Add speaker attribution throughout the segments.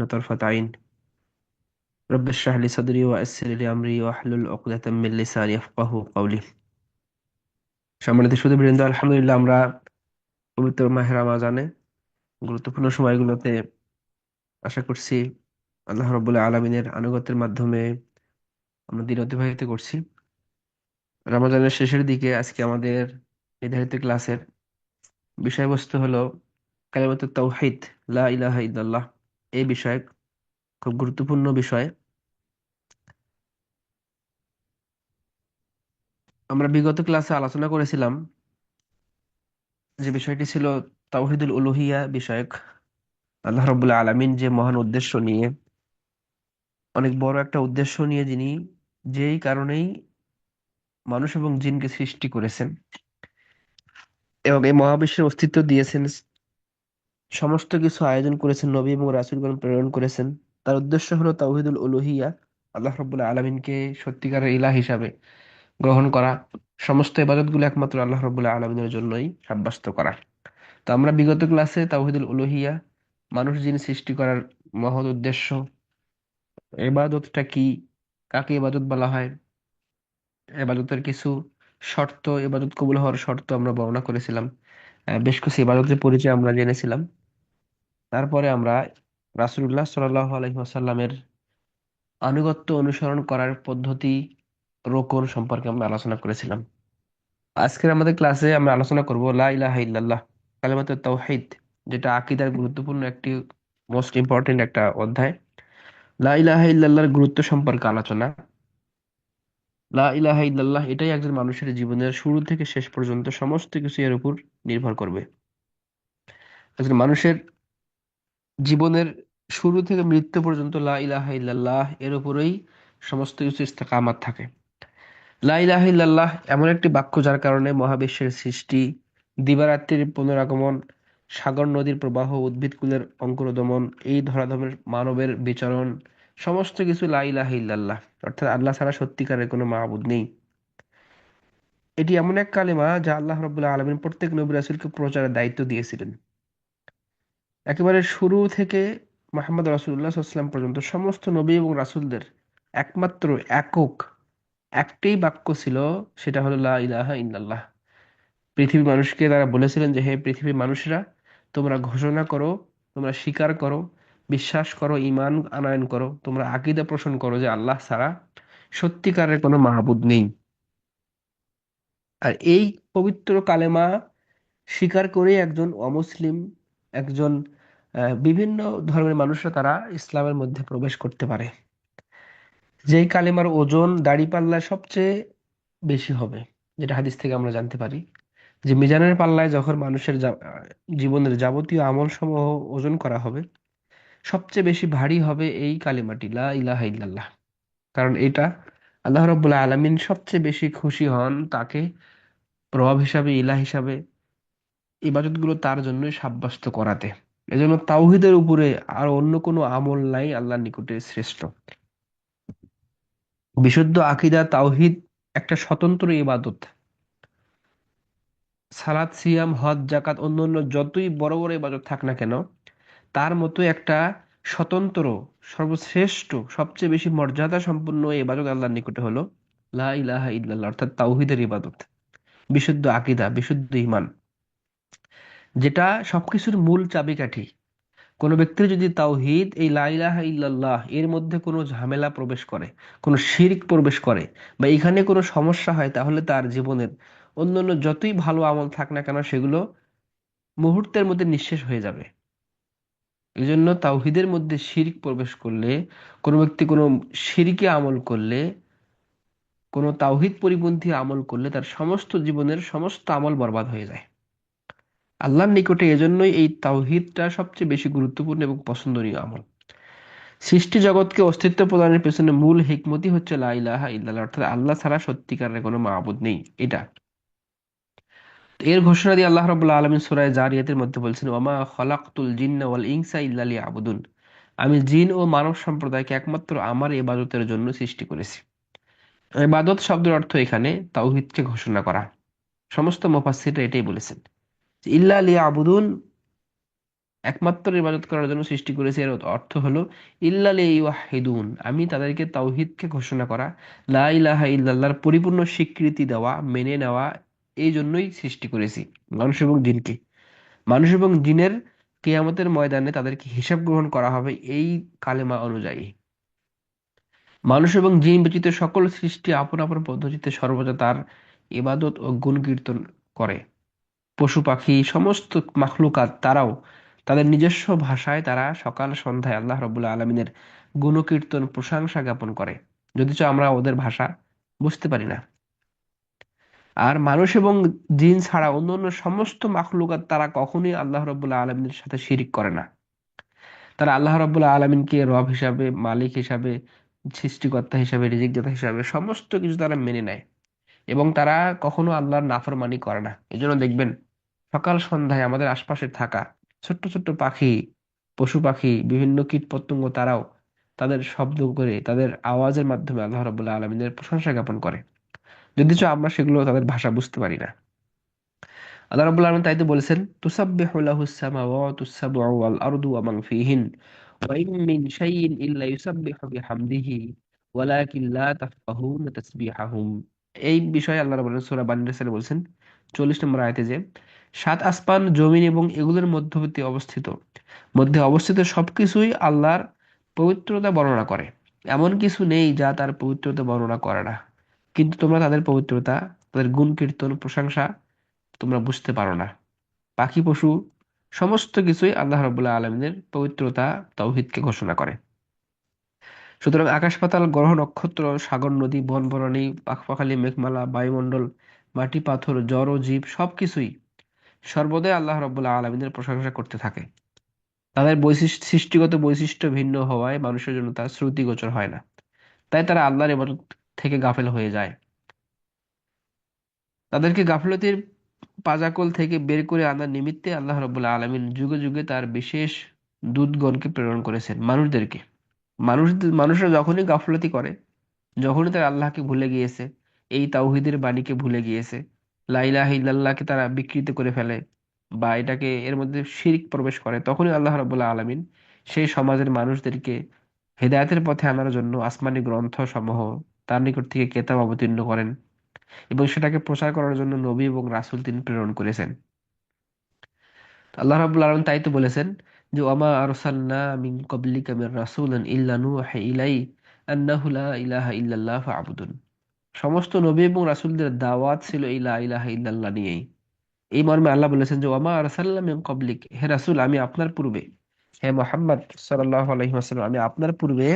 Speaker 1: طرفة عين. رب اشرح لي صدري ويسر لي أمري واحلل عقدة من লিসানি يفقهوا قولي। সম্মানিত সুধীবৃন্দ, আলহামদুলিল্লাহ আমরা পবিত্র মাহে রমাজানে গুরুত্বপূর্ণ সময়গুলোতে আশা করছি আল্লাহ রাব্বুল আলামিনের আনুগত্যের মাধ্যমে আমরা দিন অতিবাহিত করছি। রমজানের শেষের দিকে আজকে আমাদের নির্ধারিত ক্লাসের বিষয়বস্তু হলো কালিমাতুত তাওহীদ, লা ইলাহা ইল্লাল্লাহ। এই বিষয়ে খুব গুরুত্বপূর্ণ বিষয়। আমরা বিগত ক্লাসে আলোচনা করেছিলাম যে বিষয়টি ছিল তাওহীদুল উলুহিয়া বিষয়ক। আল্লাহ রাব্বুল আলামিন যে মহান উদ্দেশ্য নিয়ে, অনেক বড় একটা উদ্দেশ্য নিয়ে যিনি যেই কারণেই মানুষ এবং জিনকে সৃষ্টি করেছেন এবং এই মহাবিশ্বের অস্তিত্ব দিয়েছেন, সমস্ত কিছু আয়োজন করেছেন, নবী এবং রাসূলগণ প্রেরণ করেছেন, তার উদ্দেশ্য হলো তাওহীদুল উলুহিয়া, আল্লাহ রাব্বুল আলামিনকে সত্যিকারের ইলাহ হিসাবে গ্রহণ করা, সমস্ত ইবাদতগুলো একমাত্র আল্লাহ রাব্বুল আলামিনের জন্যই সাব্যস্ত করা। তো আমরা বিগত ক্লাসে তাওহীদুল উলুহিয়া, মানুষ জিন সৃষ্টি করার মহৎ উদ্দেশ্য, ইবাদতটা কি, কাকে ইবাদত বলা হয়, ইবাদতের কিছু শর্ত, ইবাদত কবুল হওয়ার শর্ত আমরা বর্ণনা করেছিলাম। বেশ কিছু ইবাদতের পরিচয় আমরা জেনেছিলাম। তারপরে আমরা রাসূলুল্লাহ সাল্লাল্লাহু আলাইহি ওয়াসাল্লামের আনুগত্য অনুসরণ করার পদ্ধতি, রোকন সম্পর্কে আমরা আলোচনা করেছিলাম। আজকের আমাদের ক্লাসে আমরা আলোচনা করব লা ইলাহা ইল্লাল্লাহ, কালিমাতুত তাওহীদ, যেটা আকীদার গুরুত্বপূর্ণ একটি মোস্ট ইম্পর্টেন্ট একটা অধ্যায়। লা ইলাহা ইল্লাল্লাহর গুরুত্ব সম্পর্কে আলোচনা। লা ইলাহা ইল্লাল্লাহ এটাই একজন মানুষের জীবনের শুরু থেকে শেষ পর্যন্ত সমস্ত কিছু এর উপর নির্ভর করবে। একজন মানুষের জীবনের শুরু থেকে মৃত্যু পর্যন্ত লা ইলাহা ইল্লাল্লাহ এর উপরেই সমস্ত কিছু ইস্তেকামাত থাকে। লা ইলাহা ইল্লাল্লাহ এমন একটি বাক্য যার কারণে মহাবিশ্বের সৃষ্টি, দিবারাত্রির পুনরাগমন, সাগর নদীর প্রবাহ, উদ্ভিদকুলের অঙ্কুরোদ্গমন, এই ধরাধামের মানবের বিচরণ, সমস্ত কিছু লা ইলাহা ইল্লাল্লাহ, অর্থাৎ আল্লাহ ছাড়া সত্যিকারের কোনো মাবুদ নেই। এটি এমন এক কালেমা যা আল্লাহ রাব্বুল আলামিন প্রত্যেক নবী রাসূলকে প্রচারের দায়িত্ব দিয়েছিলেন। একেবারে শুরু থেকে মুহাম্মদ রাসূলুল্লাহ সাল্লাল্লাহু আলাইহি ওয়াসাল্লাম পর্যন্ত সমস্ত নবী এবং রাসূলদের একমাত্র একক একটাই বাক্য ছিল, সেটা হলো লা ইলাহা ইল্লাল্লাহ। পৃথিবীর মানুষকে তারা বলেছিলেন যে, হে পৃথিবীর মানুষরা, তোমরা ঘোষণা করো, তোমরা স্বীকার করো, বিশ্বাস করো, ঈমান আনয়ন করো, তোমরা আকীদা পোষণ করো যে আল্লাহ ছাড়া সত্যিকারের কোনো মাহবুদ নেই। আর এই পবিত্র কালেমা স্বীকার করে একজন অমুসলিম, একজন বিভিন্ন ধর্মের মানুষরা তারা ইসলামের মধ্যে প্রবেশ করতে পারে। যেই কালেমার ওজন দাঁড়িপাল্লায় সবচেয়ে বেশি হবে, যেটা হাদিস থেকে আমরা জানতে পারি যে মিজানের পাল্লায় যখন মানুষের জীবনের যাবতীয় আমল সমূহ ওজন করা হবে, সবচেয়ে বেশি ভারী হবে এই কালিমাটি লা ইলাহা ইল্লাল্লাহ। কারণ এটা আল্লাহ রাব্বুল আলামিন সবচেয়ে বেশি খুশি হন তাকে রব হিসাবে, ইলাহ হিসাবে ইবাদতগুলো তার জন্যই সাব্যস্ত করাতে। এজন্য তাওহীদের উপরে আর অন্য কোনো আমল নাই আল্লাহর নিকটে শ্রেষ্ঠ। বিশুদ্ধ আকীদা তাওহীদ একটা স্বতন্ত্র ইবাদত। সালাত, সিয়াম, হজ, যাকাত, অন্যান্য যতই বড় বড় ইবাদত থাক না কেন, তার মতো একটা স্বতন্ত্র, সর্বশ্রেষ্ঠ, সবচেয়ে বেশি মর্যাদা সম্পন্ন ইবাদত আল্লাহর নিকটে হলো লা ইলাহা ইল্লাল্লাহ, অর্থাৎ তাওহীদের ইবাদত, বিশুদ্ধ আকীদা, বিশুদ্ধ ঈমান, যেটা সবকিছুর মূল চাবিকাঠি। কোনো ব্যক্তির যদি তাওহীদ, এই লা ইলাহা ইল্লাল্লাহ এর মধ্যে কোনো ঝামেলা প্রবেশ করে, কোনো শিরক প্রবেশ করে, বা এখানে কোনো সমস্যা হয়, তাহলে তার জীবনের অন্যান্য যতই ভালো আমল থাক না কেন সেগুলো মুহূর্তের মধ্যে নিঃশেষ হয়ে যাবে। এই জন্য তাওহীদের মধ্যে শিরক প্রবেশ করলে, কোনো ব্যক্তি কোনো শিরকি আমল করলে, কোনো তাওহীদ পরিপন্থী আমল করলে, তার সমস্ত জীবনের সমস্ত আমল বরবাদ হয়ে যায়। আল্লাহর নিকটে এজন্যই এই তাওহীদটা সবচেয়ে বেশি গুরুত্বপূর্ণ এবং পছন্দনীয় আমল। সৃষ্টি জগৎকে অস্তিত্ব প্রদানের পেছনে মূল হিকমতই হচ্ছে লা ইলাহা ইল্লাল্লাহ, অর্থাৎ আল্লাহ ছাড়া সত্যিকারের কোনো মাবুদ নেই। এটা এর ঘোষণা দিয়ে আল্লাহ রাব্বুল আলামিন সূরা জারিয়াতের মধ্যে বলছেন, ওয়ামা খালাকতুল জিন্না ওয়াল ইনসা ইল্লা লিয়াবুদুন, আমি জিন ও মানব সম্প্রদায়কে একমাত্র আমার ইবাদতের জন্য সৃষ্টি করেছি। ইবাদত শব্দের অর্থ এখানে তাওহীদকে ঘোষণা করা। সমস্ত মুফাসসিররা এটাই বলেছেন, ইল্লা লিয়াবুদুন, একমাত্র ইবাদত করার জন্য সৃষ্টি করেছি, এর অর্থ হলো ইল্লা লিওয়াহিদুন, আমি তাদেরকে তাওহীদকে ঘোষণা করা, লা ইলাহা ইল্লাল্লাহর পরিপূর্ণ স্বীকৃতি দেওয়া, মেনে নেওয়া, এই জন্যই সৃষ্টি করেছি মানুষ এবং জিনকে। মানুষ এবং জিনের কিয়ামতের ময়দানে তাদেরকে হিসাব গ্রহণ করা হবে এই কালেমা অনুযায়ী। মানুষ এবং জিন ব্যতীত সকল সৃষ্টি আপন আপন পদ্ধতিতে সর্বদা তার ইবাদত ও গুণ কীর্তন করে। পশু পাখি সমস্ত মাখলুকাত তারাও তাদের নিজস্ব ভাষায় তারা সকাল সন্ধ্যায় আল্লাহ রবুল্লা আলমিনের গুণকীর্তন প্রশংসা জ্ঞাপন করে, যদিচ আমরা ওদের ভাষা বুঝতে পারি না। আর মানুষ এবং জিন ছাড়া অন্যান্য সমস্ত মাখলুকাত তারা কখনোই আল্লাহ রবুল্লা আলমিনের সাথে শিরিক করে না। তারা আল্লাহ রবুল্লা আলমিনকে রব হিসাবে, মালিক হিসাবে, সৃষ্টিকর্তা হিসাবে, রিজিকদাতা হিসাবে সমস্ত কিছু তারা মেনে নেয়, এবং তারা কখনো আল্লাহর নাফরমানি করে না। এই জন্য দেখবেন সকাল সন্ধ্যায় আমাদের আশপাশে থাকা ছোট্ট ছোট্ট পাখি, পশু পাখি, বিভিন্ন কীট পতঙ্গ তারাও তাদের শব্দ করে, তাদের আওয়াজের মাধ্যমে আল্লাহ রাব্বুল আলামিনের প্রশংসা জ্ঞাপন করে, যদিচ আমরা সেগুলো তাদের ভাষা বুঝতে পারি না। আল্লাহ রাব্বুল আলামিন তাই তো বলেছেন, তুসাব্বিহু লাহুস সামাওয়াতুস সাবউ ওয়াল আরদু ওয়া মান ফীহিন ওয়া ইন মিন শাইইন ইল্লা ইউসাব্বিহু বিহামদিহি ওয়ালাকিন লা তাফকাহুনা তাসবিহাহুম। এই বিষয়ে আল্লাহ রাব্বুল সূরা বানী ইসরাঈলে বলছেন 40 নম্বর আয়াতে যে, সাত আসমান জমিন এবং এগুলোর মধ্যে অবস্থিত সবকিছুই আল্লাহর পবিত্রতা বর্ণনা করে। এমন কিছু নেই যা তার পবিত্রতা বর্ণনা করে না, কিন্তু তোমরা তাদের পবিত্রতা, তাদের গুণ কীর্তন প্রশংসা তোমরা বুঝতে পারো না। পাখি পশু সমস্ত কিছুই আল্লাহ রাব্বুল আলামিনের পবিত্রতা, তাওহীদকে ঘোষণা করে। সুতরাং আকাশ পাতাল, গ্রহ নক্ষত্র, সাগর নদী, বন বনানী, পাখপাখালি, মেঘমালা, বায়ুমণ্ডল, মাটি পাথর, জড় ও জীব সবকিছুই সর্বদাই আল্লাহ রাব্বুল আলামিনের প্রশংসা করতে থাকে। তাদের সৃষ্টিগত বৈশিষ্ট্য ভিন্ন হওয়ায় মানুষের জন্য তা শ্রুতিগোচর হয় না, তাই তারা আল্লাহর ইবাদত থেকে গাফেল হয়ে যায়। তাদেরকে গাফলতির পাজাকল থেকে বের করে আনার নিমিত্তে আল্লাহ রাব্বুল আলামিন যুগে যুগে তার বিশেষ দূতগণকে প্রেরণ করেছেন মানুষদেরকে। মানুষরা যখনই গাফলতি করে, যখনই তারা আল্লাহকে ভুলে গিয়েছে, এই তাওহীদের বাণীকে ভুলে গিয়েছে, লা ইলাহা ইল্লাল্লাহকে তারা বিকৃত করে ফেলে, বা এটাকে এর মধ্যে শিরক প্রবেশ করে, তখনই আল্লাহ রাব্বুল আলামিন সেই সমাজের মানুষদেরকে হেদায়েতের পথে আনার জন্য আসমানী গ্রন্থ সমূহ তার নিকট থেকে কেতাব অবতীর্ণ করেন, এবং সেটাকে প্রচার করার জন্য নবী এবং রাসূল তিনি প্রেরণ করেছেন। তো আল্লাহ রাব্বুল আলামিন তাই তো বলেছেন যে, ওয়ামা আরসালনা মিন ক্বাবলিকা মির রাসূলিন ইল্লা নূহী ইলাইহি আন্নাহু লা ইলাহা ইল্লাল্লাহ ফা'বুদুন। সমস্ত নবী এবং রাসূলদের দাওয়াত ছিল এই লা ইলাহা ইল্লাল্লাহ নিয়েই। এই মর্মে আল্লাহ বলেছেন যে, ওয়ামা আরসালনা মিন ক্বাবলিক, হে রাসূল আমি আপনার পূর্বে, হে মুহাম্মদ সাল্লাল্লাহু আলাইহি ওয়াসাল্লাম আমি আপনার পূর্বে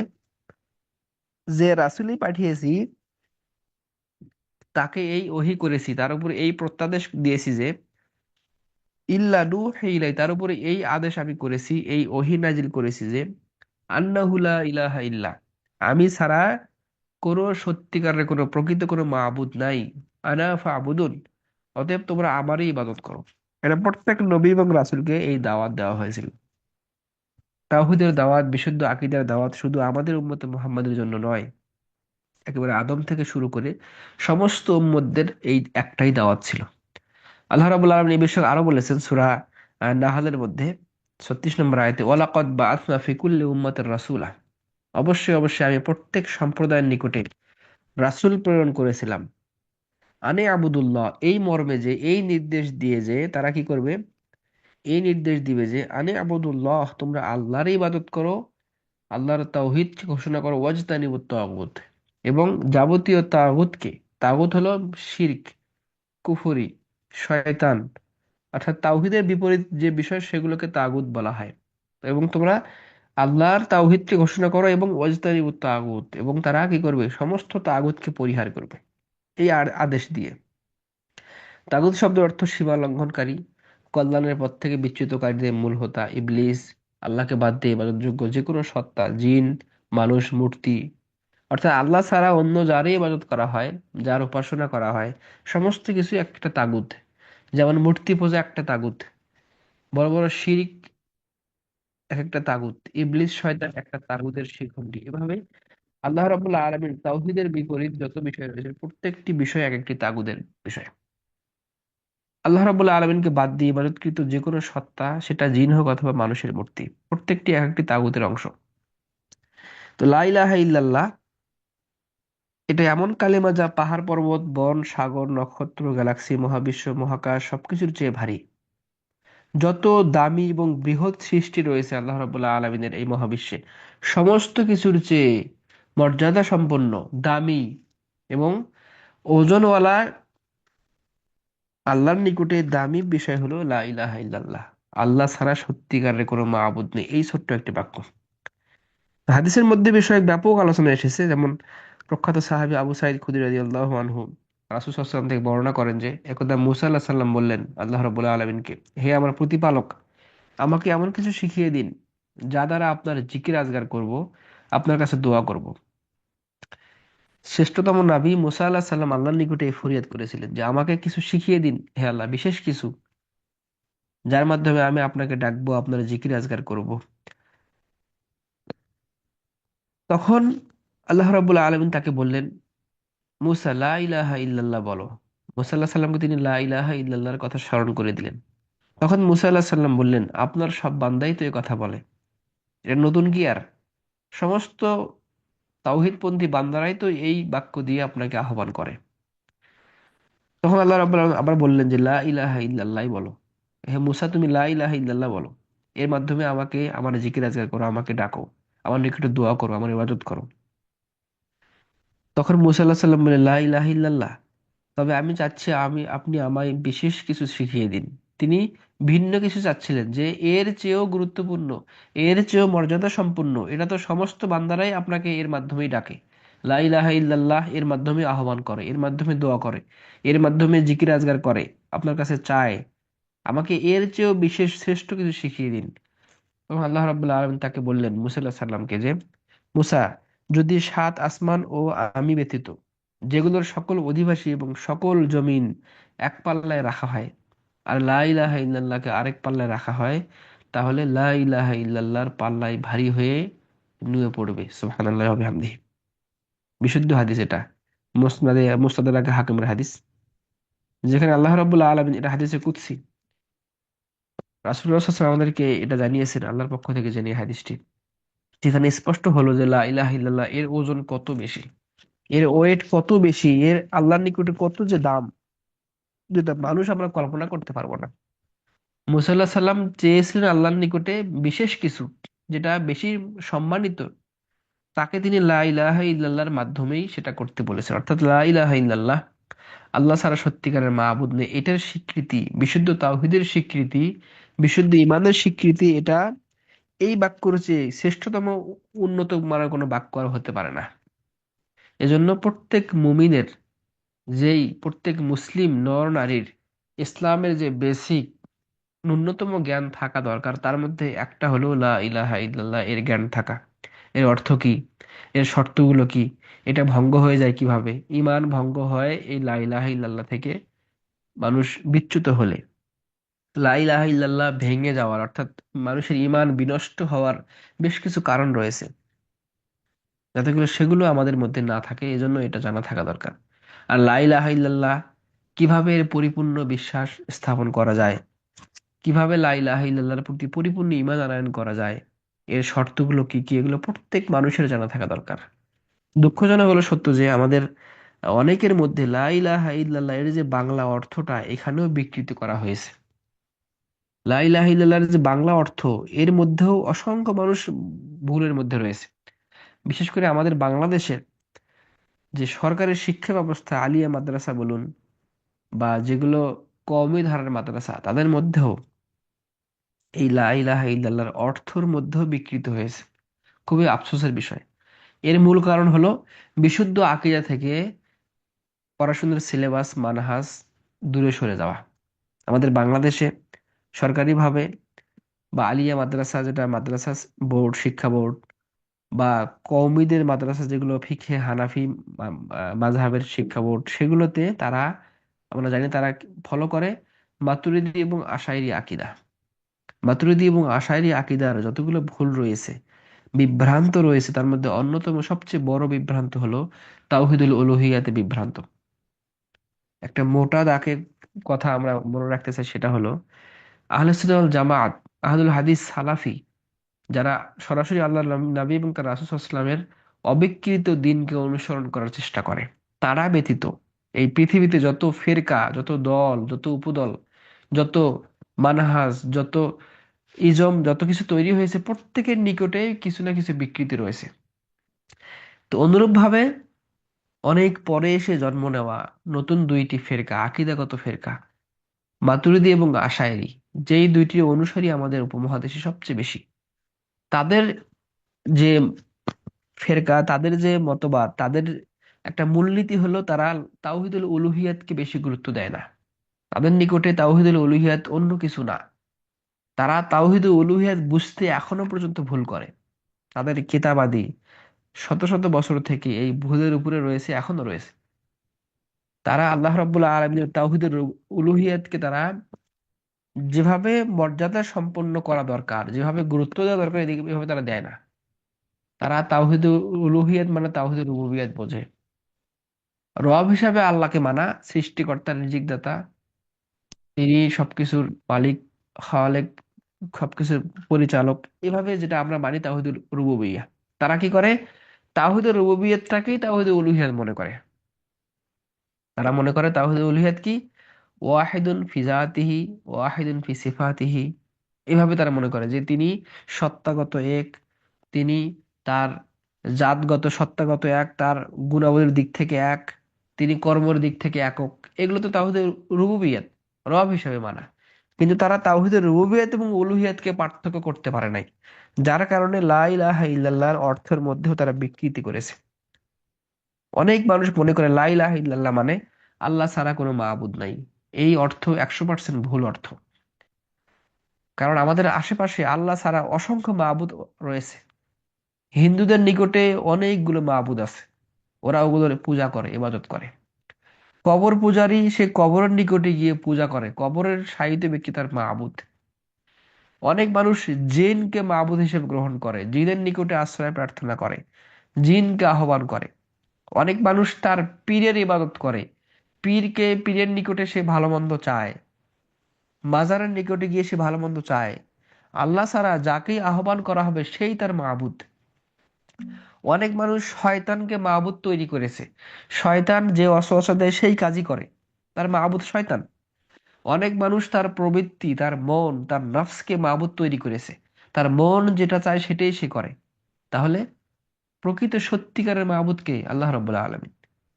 Speaker 1: যে রাসূলই পাঠিয়েছি তাকে এই ওহী করেছি, তার উপরে এই প্রত্যাদেশ দিয়েছি যে, ইল্লা নূহী ইলাই, তার উপরে এই আদেশ আমি করেছি, এই ওহী নাজিল করেছি যে, আন্নাহু লা ইলাহা ইল্লা, আমি ছাড়া কোনো সত্যিকারের কোনো প্রকৃত কোনো মাবুদ নাই, আনা ফাবুদুন, অতএব তোমরা আমারই ইবাদত করো। এটা প্রত্যেক নবী এবং রাসূলকে এই দাওয়াত দেওয়া হয়েছিল। তাওহীদের দাওয়াত, বিশুদ্ধ আকীদার দাওয়াত শুধু আমাদের উম্মত মুহাম্মাদের জন্য নয়, একেবারে আদম থেকে শুরু করে সমস্ত উম্মতদের এই একটাই দাওয়াত ছিল। আল্লাহ রাব্বুল আলামিন এই বিষয়ে আরো বলেছেন সূরা নাহলের মধ্যে 36 নম্বর আয়াতে, ওয়ালাকাদ বাআসনা ফি কুল্লি উম্মাতির রাসূলা, অবশ্যই অবশ্যই আমি প্রত্যেক সম্প্রদায়ের নিকটে রাসূল প্রেরণ করেছিলাম, আনে আবুদুল্লাহ, এই মর্মে যে, এই নির্দেশ দিয়ে যে তারা কি করবে, এই নির্দেশ দিবে যে, আনে আবুদুল্লাহ তোমরা আল্লাহর ইবাদত করো, আল্লাহর তাওহীদ ঘোষণা করো, ওয়াজতানিবুত তাগুত, এবং যাবতীয় তাগুতকে, তাগুত হলো শিরক, কুফরি, শয়তান, অর্থাৎ তাওহীদের বিপরীত যে বিষয় সেগুলোকে তাগুত বলা হয়। এবং তোমরা আল্লাহর তাওহীদকে ঘোষণা করো এবং ওয়াজতানিবুত তাগুত, এবং তারা কি করবে, সমস্ত তাগুতকে পরিহার করবে এই আদেশ দিয়ে। তাগুত শব্দের অর্থ সীমা লঙ্ঘনকারী, কল্যাণের পথ থেকে বিচ্যুতকারীদের মূল হোতা, ইবলিস, আল্লাহকে বাদ দিয়ে ইবাদতযোগ্য যে কোনো সত্তা, জিন, মানুষ, মূর্তি, অর্থাৎ আল্লাহ ছাড়া অন্য যারই ইবাদত করা হয়, যার উপাসনা করা হয়, সমস্ত কিছু একটা তাগুত। যেমন মূর্তি পূজা একটা তাগুত, বড় বড় শিরক এক একটা তাগুত, ইবলিস শয়তান একটা তাগুতের শিখণ্ডী। এভাবে আল্লাহ রাব্বুল আলামিন তাওহীদের বিপরীত যত বিষয় রয়েছে প্রত্যেকটি বিষয় এক একটি তাগুদের বিষয়। আল্লাহ রাব্বুল আলামিনকে বাদ দিয়ে ইবাদতকৃত যে কোনো সত্তা, সেটা জিন হোক অথবা মানুষের মূর্তি, প্রত্যেকটি এক একটি তাগুতের অংশ। তো লা ইলাহা ইল্লাল্লাহ এটা এমন কালেমা যা পাহাড় পর্বত বন সাগর নক্ষত্র গ্যালাক্সি মহাবিশ্ব মহাকাশ সবকিছুর চেয়ে ভারী। যত দামি এবং বৃহৎ সৃষ্টি রয়েছে আল্লাহ রাব্বুল আলামিনের এই মহাবিশ্বে, সমস্ত কিছুর চেয়ে মর্যাদা সম্পন্ন, দামি এবং ওজনওয়ালা, আল্লাহর নিকটে দামি বিষয় হলো লা ইলাহা ইল্লাল্লাহ। আল্লাহ ছাড়া সত্যিকারের কোনো মাবুদ নেই, এই ছোট্ট একটি বাক্য। হাদিসের মধ্যে বিষয়ে ব্যাপক আলোচনা এসেছে, যেমন প্রখ্যাত সাহাবী আবু সাঈদ খুদরি রাদিয়াল্লাহু আনহু রাসূল সাল্লাল্লাহু আলাইহি ওয়াসাল্লাম থেকে বর্ণনা করেন যে একদা মুসা আলাইহিস সালাম বললেন আল্লাহ রাব্বুল আলামিনকে, হে আমার প্রতিপালক, আমাকে এমন কিছু শিখিয়ে দিন যা দ্বারা আপনার জিকির আজগার করব, আপনার কাছে দোয়া করব। শ্রেষ্ঠতম নবী মুসা আলাহিসাল্লাম সাল্লাম আল্লাহর নিকটে এই ফরিয়াদ করেছিলেন যে আমাকে কিছু শিখিয়ে দিন হে আল্লাহ, বিশেষ কিছু, যার মাধ্যমে আমি আপনাকে ডাকবো, আপনার জিকির আজগার করব। তখন আল্লাহ রাব্বুল আলামিন তাকে বললেন, মুসা লা ইলাহা ইল্লাল্লাহ বলো। মুসা আল্লাহ সাল্লামকে তিনি লা ইলাহা ইল্লাল্লাহর কথা স্মরণ করে দিলেন। তখন মুসা আল্লাহ সাল্লাম বললেন, আপনার সব বান্দাই তো এই কথা বলে, এটা নতুন কি আর? সমস্ত তাওহীদপন্থী বান্দারাই তো এই বাক্য দিয়ে আপনাকে আহ্বান করে। তখন আল্লাহ রাব্বুল আলামিন আবার বললেন যে লা ইলাহা ইল্লাল্লাহ বলো। হে মুসা, তুমি লা ইলাহা ইল্লাল্লাহ বলো, এর মাধ্যমে আমাকে, আমার জিকির আজগার করো, আমাকে ডাকো, আমার নিকটে দোয়া করো, আমার ইবাদত করো। তখন মুসা আল্লাহ সাল্লাম বললেন, লা ইলাহা ইল্লাল্লাহ, তবে আমি চাচ্ছি আপনি আমায় বিশেষ কিছু শিখিয়ে দিন। তিনি ভিন্ন কিছু চাচ্ছিলেন, যে এর চেয়েও গুরুত্বপূর্ণ, এর চেয়েও মর্যাদা সম্পূর্ণ, এটা তো সমস্ত বান্দারাই আপনাকে এর মাধ্যমেই ডাকে। লা ইলাহা ইল্লাল্লাহ এর মাধ্যমে আহ্বান করে, এর মাধ্যমে দোয়া করে, এর মাধ্যমে জিকির আজগার করে, আপনার কাছে চায়। আমাকে এর চেয়েও বিশেষ শ্রেষ্ঠ কিছু শিখিয়ে দিন। তখন আল্লাহ রাব্বুল আলামিন তাকে বললেন মুসা আলাইহিস সালামকে যে, মুসা, যদি সাত আসমান ও আমি ব্যতীত যেগুলোর সকল অধিবাসী এবং সকল জমিন এক পাল্লায় রাখা হয়, আর লা ইলাহা ইল্লাল্লাহকে আরেক পাল্লায় রাখা হয়, তাহলে লা ইলাহা ইল্লাল্লাহর পাল্লায় ভারী হয়ে নুয়ে পড়বে। সুবহানাল্লাহি ওয়া বিহামদিহি। বিশুদ্ধ হাদিস এটা, মুসনাদে হাকিমের হাদিস, যেখানে আল্লাহ রাব্বুল আলামিন, এটা হাদিসে কুদসি, রাসূলুল্লাহ সাল্লাল্লাহু আলাইহি ওয়াসাল্লাম আমাদেরকে এটা জানিয়েছেন আল্লাহর পক্ষ থেকে জানিয়ে হাদিসটি, যেখানে স্পষ্ট হলো যে লা ইলাহা ইল্লাল্লাহ এর ওজন কত বেশি, এর ওয়েট কত বেশি, এর আল্লাহর নিকটে কত যে দাম, যেটা মানুষ আমরা কল্পনা করতে পারবো না। মুসা আল্লাহ সাল্লাম চেয়েছিলেন আল্লাহর নিকটে বিশেষ কিছু, যেটা বেশি সম্মানিত, তাকে তিনি লা ইলাহা ইল্লাল্লাহর মাধ্যমেই সেটা করতে বলেছেন। অর্থাৎ লা ইলাহা ইল্লাল্লাহ, আল্লাহ ছাড়া সত্যিকারের মাবুদ নেই, এটার স্বীকৃতি, বিশুদ্ধ তাওহীদের স্বীকৃতি, বিশুদ্ধ ইমানের স্বীকৃতি, এটা এই বাক্যর চেয়ে শ্রেষ্ঠতম, উন্নত মানের কোনো বাক্য আর হতে পারে না। এজন্য প্রত্যেক মুমিনের, প্রত্যেক মুসলিম নর নারীর ইসলামের যে বেসিক ন্যূনতম জ্ঞান থাকা দরকার, তার মধ্যে একটা হলো লা ইলাহা ইল্লাল্লাহ এর জ্ঞান থাকা। এর অর্থ কি, এর শর্তগুলো কি, এটা ভঙ্গ হয়ে যায় কিভাবে। ঈমান ভঙ্গ হয় এই লা ইলাহা ইল্লাল্লাহ থেকে মানুষ বিচ্যুত হলে। লা ইলাহা ইল্লাল্লাহ ভেঙে যাওয়ার, অর্থাৎ মানুষের ঈমান বিনষ্ট হওয়ার বেশ কিছু কারণ রয়েছে, যাতে করে সেগুলো আমাদের মধ্যে না থাকে, এজন্য এটা জানা থাকা দরকার। আর লা ইলাহা ইল্লাল্লাহ কিভাবে এর পরিপূর্ণ বিশ্বাস স্থাপন করা যায়, কিভাবে লা ইলাহা ইল্লাল্লাহর প্রতি পরিপূর্ণ ঈমান আনয়ন করা যায়, এর শর্তগুলো কি কি, এগুলো প্রত্যেক মানুষের জানা থাকা দরকার। দুঃখজনক হলো সত্য যে আমাদের অনেকের মধ্যে লা ইলাহা ইল্লাল্লাহ এর যে বাংলা অর্থটা এখানেও বিকৃত করা হয়েছে। লা ইলাহা ইল্লাল্লাহর যে বাংলা অর্থ, এর মধ্যেও অসংখ্য মানুষ ভুলের মধ্যে রয়েছে। বিশেষ করে আমাদের বাংলাদেশের যে সরকারি শিক্ষা ব্যবস্থা, আলিয়া মাদ্রাসা বলুন বা যেগুলো কওমি ধারার মাদ্রাসা, তাদের মধ্যেও এই লা ইলাহা ইল্লাল্লাহর অর্থর মধ্যেও বিকৃত হয়েছে। খুবই আফসোসের বিষয়। এর মূল কারণ হলো বিশুদ্ধ আকীদা থেকে পড়াশোনার সিলেবাস মানহাজ দূরে সরে যাওয়া। আমাদের বাংলাদেশে সরকারিভাবে বা আলিয়া মাদ্রাসা, যেটা মাদ্রাসা বোর্ড, শিক্ষা বোর্ড, বা কওমিদের মাদ্রাসা যেগুলো ফিকহে হানাফি মাযহাবের শিক্ষা বোর্ড, সেগুলোতে তারা, আমরা জানি তারা ফলো করে মাতুরিদি এবং আশাইরি আকীদা। মাতুরিদি এবং আশাইরি আকীদার যতগুলো ভুল রয়েছে, বিভ্রান্ত রয়েছে, তার মধ্যে অন্যতম সবচেয়ে বড় বিভ্রান্ত হলো তাওহিদুল উলুহিয়াতে বিভ্রান্ত। একটা মোটা দাগের কথা আমরা মনে রাখতে চাই, সেটা হলো আহলে সুন্নাহ ওয়াল জামাত, আহলুল হাদিস, সালাফি, যারা সরাসরি আল্লাহ নবী এবং তার রাসূল সাল্লাল্লাহু আলাইহি ওয়াসাল্লামের অবিকৃত দিনকে অনুসরণ করার চেষ্টা করে, তারা ব্যতীত এই পৃথিবীতে যত ফিরকা, যত দল, যত উপদল, যত মানহাজ, যত ইজম, যত কিছু তৈরি হয়েছে, প্রত্যেকের নিকটে কিছু না কিছু বিকৃতি রয়েছে। তো অনুরূপভাবে অনেক পরে এসে জন্ম নেওয়া নতুন দুইটি ফিরকা, আকীদাগত ফিরকা, মাতুরিদি এবং আশায়েরি, যেই দুইটি অনুসারী আমাদের উপমহাদেশে সবচেয়ে বেশি, তাদের যে ফেরকা, তাদের যে মতবাদ, তাদের একটা মূলনীতি হলো তারা তাওহীদুল উলুহিয়াতকে বেশি গুরুত্ব দেয় না। তাদের নিকটে তাওহীদুল উলুহিয়াত অন্য কিছু না। তারা তাওহীদুল উলুহিয়াত বুঝতে এখনো পর্যন্ত ভুল করে। তাদের কিতাবাদি শত শত বছর থেকে এই ভুলের উপরে রয়েছে, এখনো রয়েছে। তারা আল্লাহ রাব্বুল আলামিনের তাওহীদুল উলুহিয়াতকে তারা যেভাবে মর্যাদা সম্পন্ন করা দরকার, যেভাবে গুরুত্ব দেওয়া দরকার, এদিকে এভাবে তারা দেয় না। তারা তাওহীদুল উলুহিয়াত মানে তাওহীদুল রুবুবিয়্যাত বোঝে। রব হিসাবে আল্লাহকে মানা, সৃষ্টিকর্তা, রিজিকদাতা, তিনি সবকিছুর মালিক, খালেক, সবকিছুর পরিচালক, এভাবে যেটা আমরা মানি তাওহীদুল রুবুবিয়্যাহ। তারা কি করে? তাওহীদুল রুবুবিয়্যাতটাকেই তাওহীদুল উলুহিয়াত মনে করে। তারা মনে করে তাওহীদুল উলুহিয়াত কি? ওয়াহিদুন ফি যাতিহি, ওয়াহিদুন ফি সিফাতিহি। এভাবে তারা মনে করে যে তিনি সত্তাগত এক, তিনি তার জাতগত সত্তাগত এক, তার গুণাবলীর দিক থেকে এক, তিনি কর্মের দিক থেকে একক। এগুলো তো তাওহীদের রুবুবিয়্যাত, রব হিসেবে মানা। কিন্তু তারা তাওহীদের রুবুবিয়্যাত এবং উলুহিয়াতকে পার্থক্য করতে পারে নাই, যার কারণে লা ইলাহা ইল্লাল্লাহর অর্থের মধ্যেও তারা বিকৃতি করেছে। অনেক মানুষ মনে করে লা ইলাহা ইল্লাল্লাহ মানে আল্লাহ ছাড়া কোনো মাবুদ নাই। এই অর্থ 100% ভুল অর্থ। কারণ আমাদের আশেপাশে আল্লাহ ছাড়া অসংখ্য মাবুদ রয়েছে। হিন্দুদের নিকটে অনেকগুলো মাবুদ আছে, ওরা ওগুলোর পূজা করে, ইবাদত করে। কবর পূজারী সে কবরের নিকটে গিয়ে পূজা করে, কবরের সাহিত্য ব্যক্তি তার মাবুদ। অনেক মানুষ জিনকে মাবুদ হিসেবে গ্রহণ করে, জিনের নিকটে আশ্রয় প্রার্থনা করে, জিনকে আহ্বান করে। অনেক মানুষ তার পীরের ইবাদত করে, পীরের নিকটে সে ভালো মন্দ চায়, মাজারের নিকটে গিয়ে সে ভালো মন্দ চায়। আল্লাহ ছাড়া যাকেই আহ্বান করা হবে সেই তার মাবুদ। অনেক মানুষ শয়তানকে মাবুদ তৈরি করেছে, শয়তান যে ওয়াসওয়াসা দেয় সেই কাজই করে, তার মাবুদ শয়তান। অনেক মানুষ তার প্রবৃত্তি, তার মন, তার নফসকে মাবুদ তৈরি করেছে, তার মন যেটা চায় সেটাই সে করে। তাহলে প্রকৃত সত্যিকারের মাবুদকে আল্লাহ রাব্বুল আলামিন।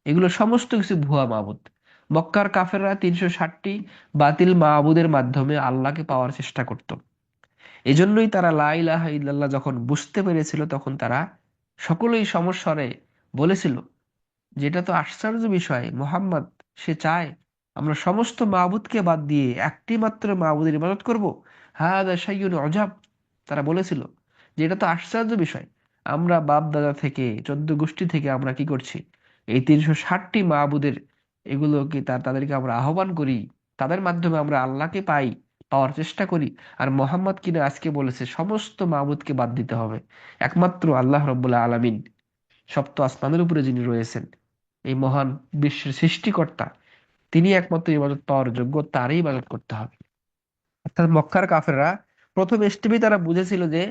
Speaker 1: এগুলো সমস্ত কিছু ভুয়া মাবুদ। মক্কার কাফেররা 360টি বাতিল মাবুদের মাধ্যমে আল্লাহকে পাওয়ার চেষ্টা করত। এজন্যই তারা লা ইলাহা ইল্লাল্লাহ যখন বুঝতে পেরেছিল, তখন তারা সকলেই সমস্বরে বলেছিল, যেটা তো আশ্চর্য বিষয়, মোহাম্মদ সে চায় আমরা সমস্ত মাবুদকে বাদ দিয়ে একটি মাত্র মাবুদের ইবাদত করব। হাদা শাইউন অজাব। তারা বলেছিল যে এটা তো আশ্চর্য বিষয়, আমরা বাপ দাদা থেকে 14 গোষ্ঠী থেকে আমরা কি করছি, এই 360টি মাবুদের এগুলোকে তাদেরকে আমরা আহ্বান করি, তাদের মাধ্যমে আমরা আল্লাহকে পাওয়ার চেষ্টা করি। আর মোহাম্মদ কিনা আজকে বলেছে সমস্ত মাবুদকে বাদ দিতে হবে, একমাত্র আল্লাহ রব্বুল আলামিন, সপ্ত আসমানের উপরে যিনি রয়েছেন, এই মহান বিশ্বের সৃষ্টিকর্তা, তিনি একমাত্র ইবাদত পাওয়ার যোগ্য, তারই ইবাদত করতে হবে। অর্থাৎ মক্কার কাফেররা প্রথম স্টেপেই তারা বুঝেছিল যে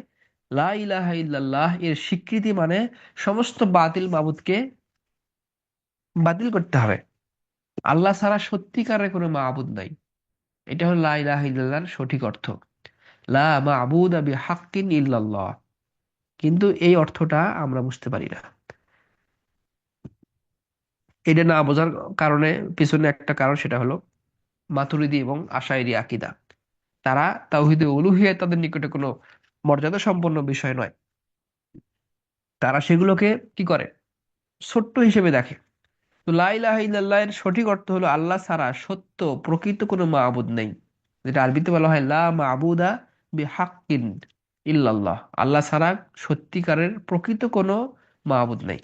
Speaker 1: লা ইলাহা ইল্লাল্লাহ এর স্বীকৃতি মানে সমস্ত বাতিল মাবুদকে বাতিল করতে হবে। আল্লাহ ছাড়া সত্যিকারের কোনো মাবুদ নাই। এটা হলো লা ইলাহা ইল্লাল্লাহর সঠিক অর্থ। লা মাবুদা বিহাক্কিন ইল্লাল্লাহ। কিন্তু এই অর্থটা আমরা বুঝতে পারি না। এটা না বোঝার কারণে পিছনে একটা কারণ, সেটা হলো মাতুরিদি এবং আশাইরি আকীদা। তারা তাওহীদে উলুহিয়্যাত তাদের নিকটে কোনো মর্যাদা সম্পন্ন বিষয় নয়। তারা সেগুলোকে কি করে, ছোট্ট হিসেবে দেখে। তো লা ইলাহা ইল্লাল্লাহ এর সঠিক অর্থ হলো আল্লাহ ছাড়া সত্য প্রকৃত কোনো মাবুদ নেই, যেটা আরবিতে বলা হয় লা মাবুদা বিহাক্কিন ইল্লাল্লাহ। আল্লাহ ছাড়া সত্যিকারের প্রকৃত কোনো মাবুদ নেই।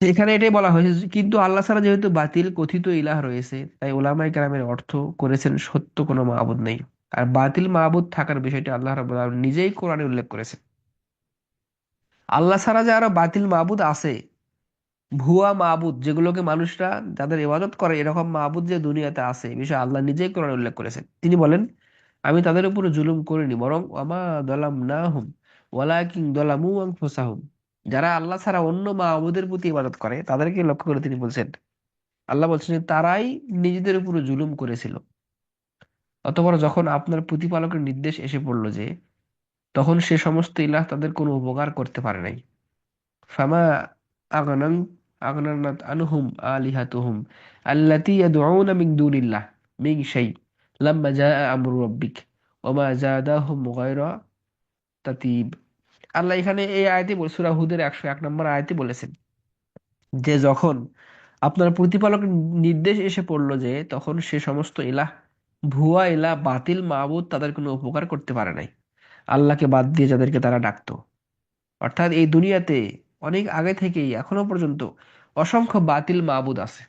Speaker 1: এখানে এটাই বলা হয়েছে কিন্তু আল্লাহ ছাড়া যেহেতু বাতিল কথিত ইলাহ রয়েছে, তাই উলামায়ে কেরামের অর্থ করেছেন সত্য কোনো মাবুদ নেই। আর বাতিল মাবুদ থাকার বিষয়টি আল্লাহ রাব্বুল আলামিন নিজেই কোরআনে উল্লেখ করেছেন। আল্লাহ ছাড়া যে আরো বাতিল মাবুদ আছে, ভুয়া মাবুদ যেগুলোকে মানুষরা যাদের ইবাদত করে, এরকম মাবুদ যে দুনিয়াতে আছে এই বিষয়ে আল্লাহ নিজেই কোরআনে উল্লেখ করেছেন। তিনি বলেন, আমি তাদের উপরে জুলুম করিনি, বরং ওয়ামা যালামনাহুম ওয়ালাকিন যালামু আনফুসাহুম। যারা আল্লাহ ছাড়া অন্য মাবুদের প্রতি ইবাদত করে তাদেরকে লক্ষ্য করে তিনি বলছেন, আল্লাহ বলছেন যে তারাই নিজেদের উপরে জুলুম করেছিল। অতঃপর যখন আপনার প্রতিপালকের নির্দেশ এসে পড়ল যে, তখন সে সমস্ত ইলাহ তাদের কোনো উপকার করতে পারে নাই। ফামা আগনান আগনানাত আনহুম আলিহাতুহুম আল্লাতী ইয়াদউনা মিন দুনিল্লাহ মিন শাই লাম্মা জাআ আমরু রাব্বিক ওমা যাদাহুম গায়রা তাতিব। আল্লাহ এখানে এই আয়াতে সূরা হুদের 101 নম্বর আয়াতে বলেছেন যে যখন আপনার প্রতিপালকের নির্দেশ এসে পড়লো যে, তখন সে সমস্ত ইলাহ, ভুয়া ইলাহ, বাতিল মাবুদ তাদের কোনো উপকার করতে পারে নাই, আল্লাহকে বাদ দিয়ে যাদেরকে তারা ডাকতো। অর্থাৎ এই দুনিয়াতে অনেক আগে থেকেই এখনো পর্যন্ত অসংখ্য বাতিল মাবুদ আছে,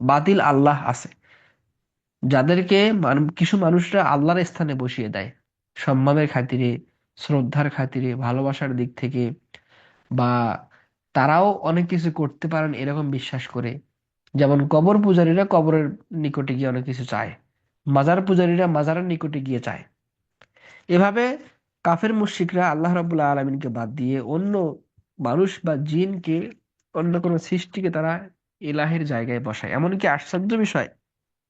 Speaker 1: বাতিল আল্লাহ আছে, যাদেরকে কিছু মানুষরা আল্লাহর স্থানে বসিয়ে দেয় সম্মানের খাতিরে, শ্রদ্ধার খাতিরে, ভালোবাসার দিক থেকে, বা তারাও অনেক কিছু করতে পারেন এরকম বিশ্বাস করে। যেমন কবর পূজারীরা কবরের নিকটে গিয়ে অনেক কিছু চায়, মাজার পূজারীরা মাজারের নিকটে গিয়ে চায়। এভাবে কাফের মুশরিকরা আল্লাহ রাব্বুল আলামিনকে বাদ দিয়ে অন্য মানুষ বা জিনকে, অন্য কোনো সৃষ্টিকে তারা ইলাহের জায়গায় বসায়। এমনকি আশ্চর্য বিষয়,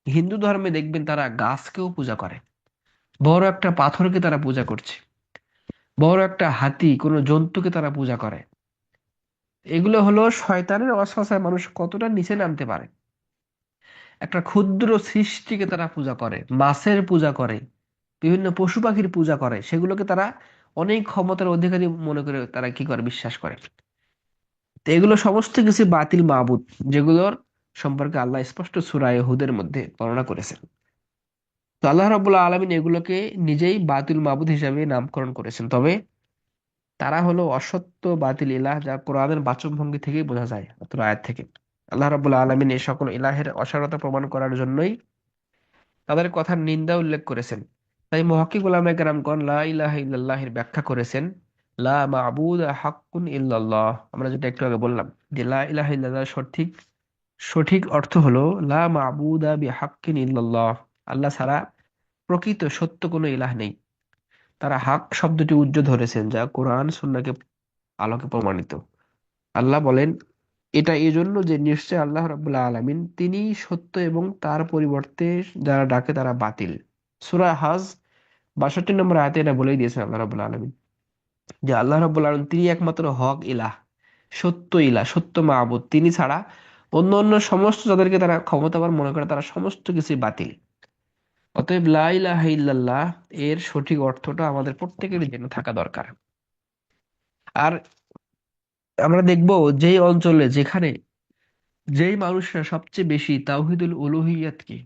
Speaker 1: হিন্দু ধর্মে দেখবেন তারা গাছকেও পূজা করে, বড় একটা পাথরকে তারা পূজা করছে, বড় একটা হাতি, কোনো জন্তুকে তারা পূজা করে। এগুলো হলো শয়তানের ওয়াসওয়াসায় মানুষ কতটা নিচে নামতে পারে। একটা ক্ষুদ্র সৃষ্টিকে তারা পূজা করে, মাছের পূজা করে, বিভিন্ন পশু পাখির পূজা করে, সেগুলোকে তারা অনেক ক্ষমতার অধিকারী মনে করে তারা কি করে, বিশ্বাস করে। তো এগুলো সমস্ত কিছু বাতিল মাবুদ, যেগুলোর সম্পর্কে আল্লাহ স্পষ্ট সূরা হুদের মধ্যে বর্ণনা করেছেন। তো আল্লাহ রাব্বুল আলামিন এগুলোকে নিজেই বাতিল মাবুদ হিসাবে নামকরণ করেছেন। তবে তারা হলো অসত্য বাতিল ইলাহ, যা কোরআনের বাচনভঙ্গি থেকেই বোঝা যায়, অত্র আয়াত থেকে। আল্লাহ রাব্বুল আলামিন এই সকল ইলাহের অসারতা প্রমাণ করার জন্যই তাদের কথার নিন্দা উল্লেখ করেছেন। তাই মুহাক্কিক উলামায়ে কেরামগণ লা ইলাহা ইল্লাল্লাহের ব্যাখ্যা করেছেন, লা মা'বুদা হাক্কুন ইল্লাল্লাহ। আমরা যেটা একটু আগে বললাম যে লা ইলাহা ইল্লাল্লাহ সঠিক সঠিক অর্থ হলো লা মা'বুদা বিহাক্কিন ইল্লাল্লাহ। আল্লাহ ছাড়া প্রকৃত সত্য কোনো ইলাহ নেই। তারা হাক শব্দটি উজ্জ্ব ধরেছেন, যা কোরআন সুন্নাহকে আলোকে প্রমাণিত। আল্লাহ বলেন, এটা এই জন্য যে নিশ্চয় আল্লাহ রাব্বুল আলামিন তিনিই সত্য এবং তার পরিবর্তে যারা ডাকে তারা বাতিল। সূরা হজ 62 নম্বর আয়াতে এটা বলেই দিয়েছেন আল্লাহ রাব্বুল আলামিন যে আল্লাহ রাব্বুল আলামিন তিনি একমাত্র হক ইলাহ, সত্য ইলাহ, সত্য মাবুদ। তিনি ছাড়া অন্য অন্য সমস্ত যাদেরকে তারা ক্ষমতাবান মনে করে তারা সমস্ত কিছুই বাতিল। অতএব লা ইলাহা ইল্লাল্লাহ এর সঠিক অর্থটা আমাদের প্রত্যেকেরই জেনে থাকা দরকার। আর আমরা দেখব যেই অঞ্চলে যেখানে যেই মানুষরা সবচেয়ে বেশি তাওহিদুল উলুহিয়াতকে,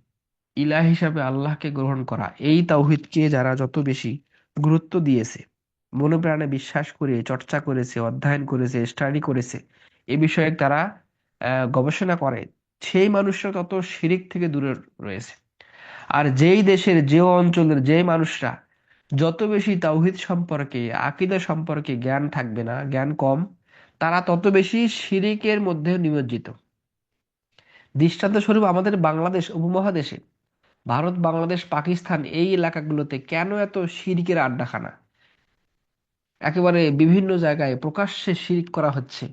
Speaker 1: ইলাহ হিসাবে আল্লাহকে গ্রহণ করা, এই তাওহিদকে যারা যত বেশি গুরুত্ব দিয়েছে, মনে প্রাণে বিশ্বাস করে চর্চা করেছে, অধ্যয়ন করেছে, স্টাডি করেছে, এ বিষয়ে তারা গবেষণা করে, সেই মানুষরা তত শিরিক থেকে দূরে রয়েছে। আর যেই দেশের যে অঞ্চলের যে মানুষরা যত বেশি তাওহিদ সম্পর্কে, আকীদা সম্পর্কে জ্ঞান থাকবে না, জ্ঞান কম, তারা তত বেশি শিরিকের মধ্যে নিমজ্জিত। দৃষ্টান্ত স্বরূপ আমাদের বাংলাদেশ উপমহাদেশে, ভারত, বাংলাদেশ, পাকিস্তান, এই এলাকাগুলোতে কেন এত শিরকের আড্ডাখানা? একেবারে বিভিন্ন জায়গায় প্রকাশ্যে শিরক করা হচ্ছে,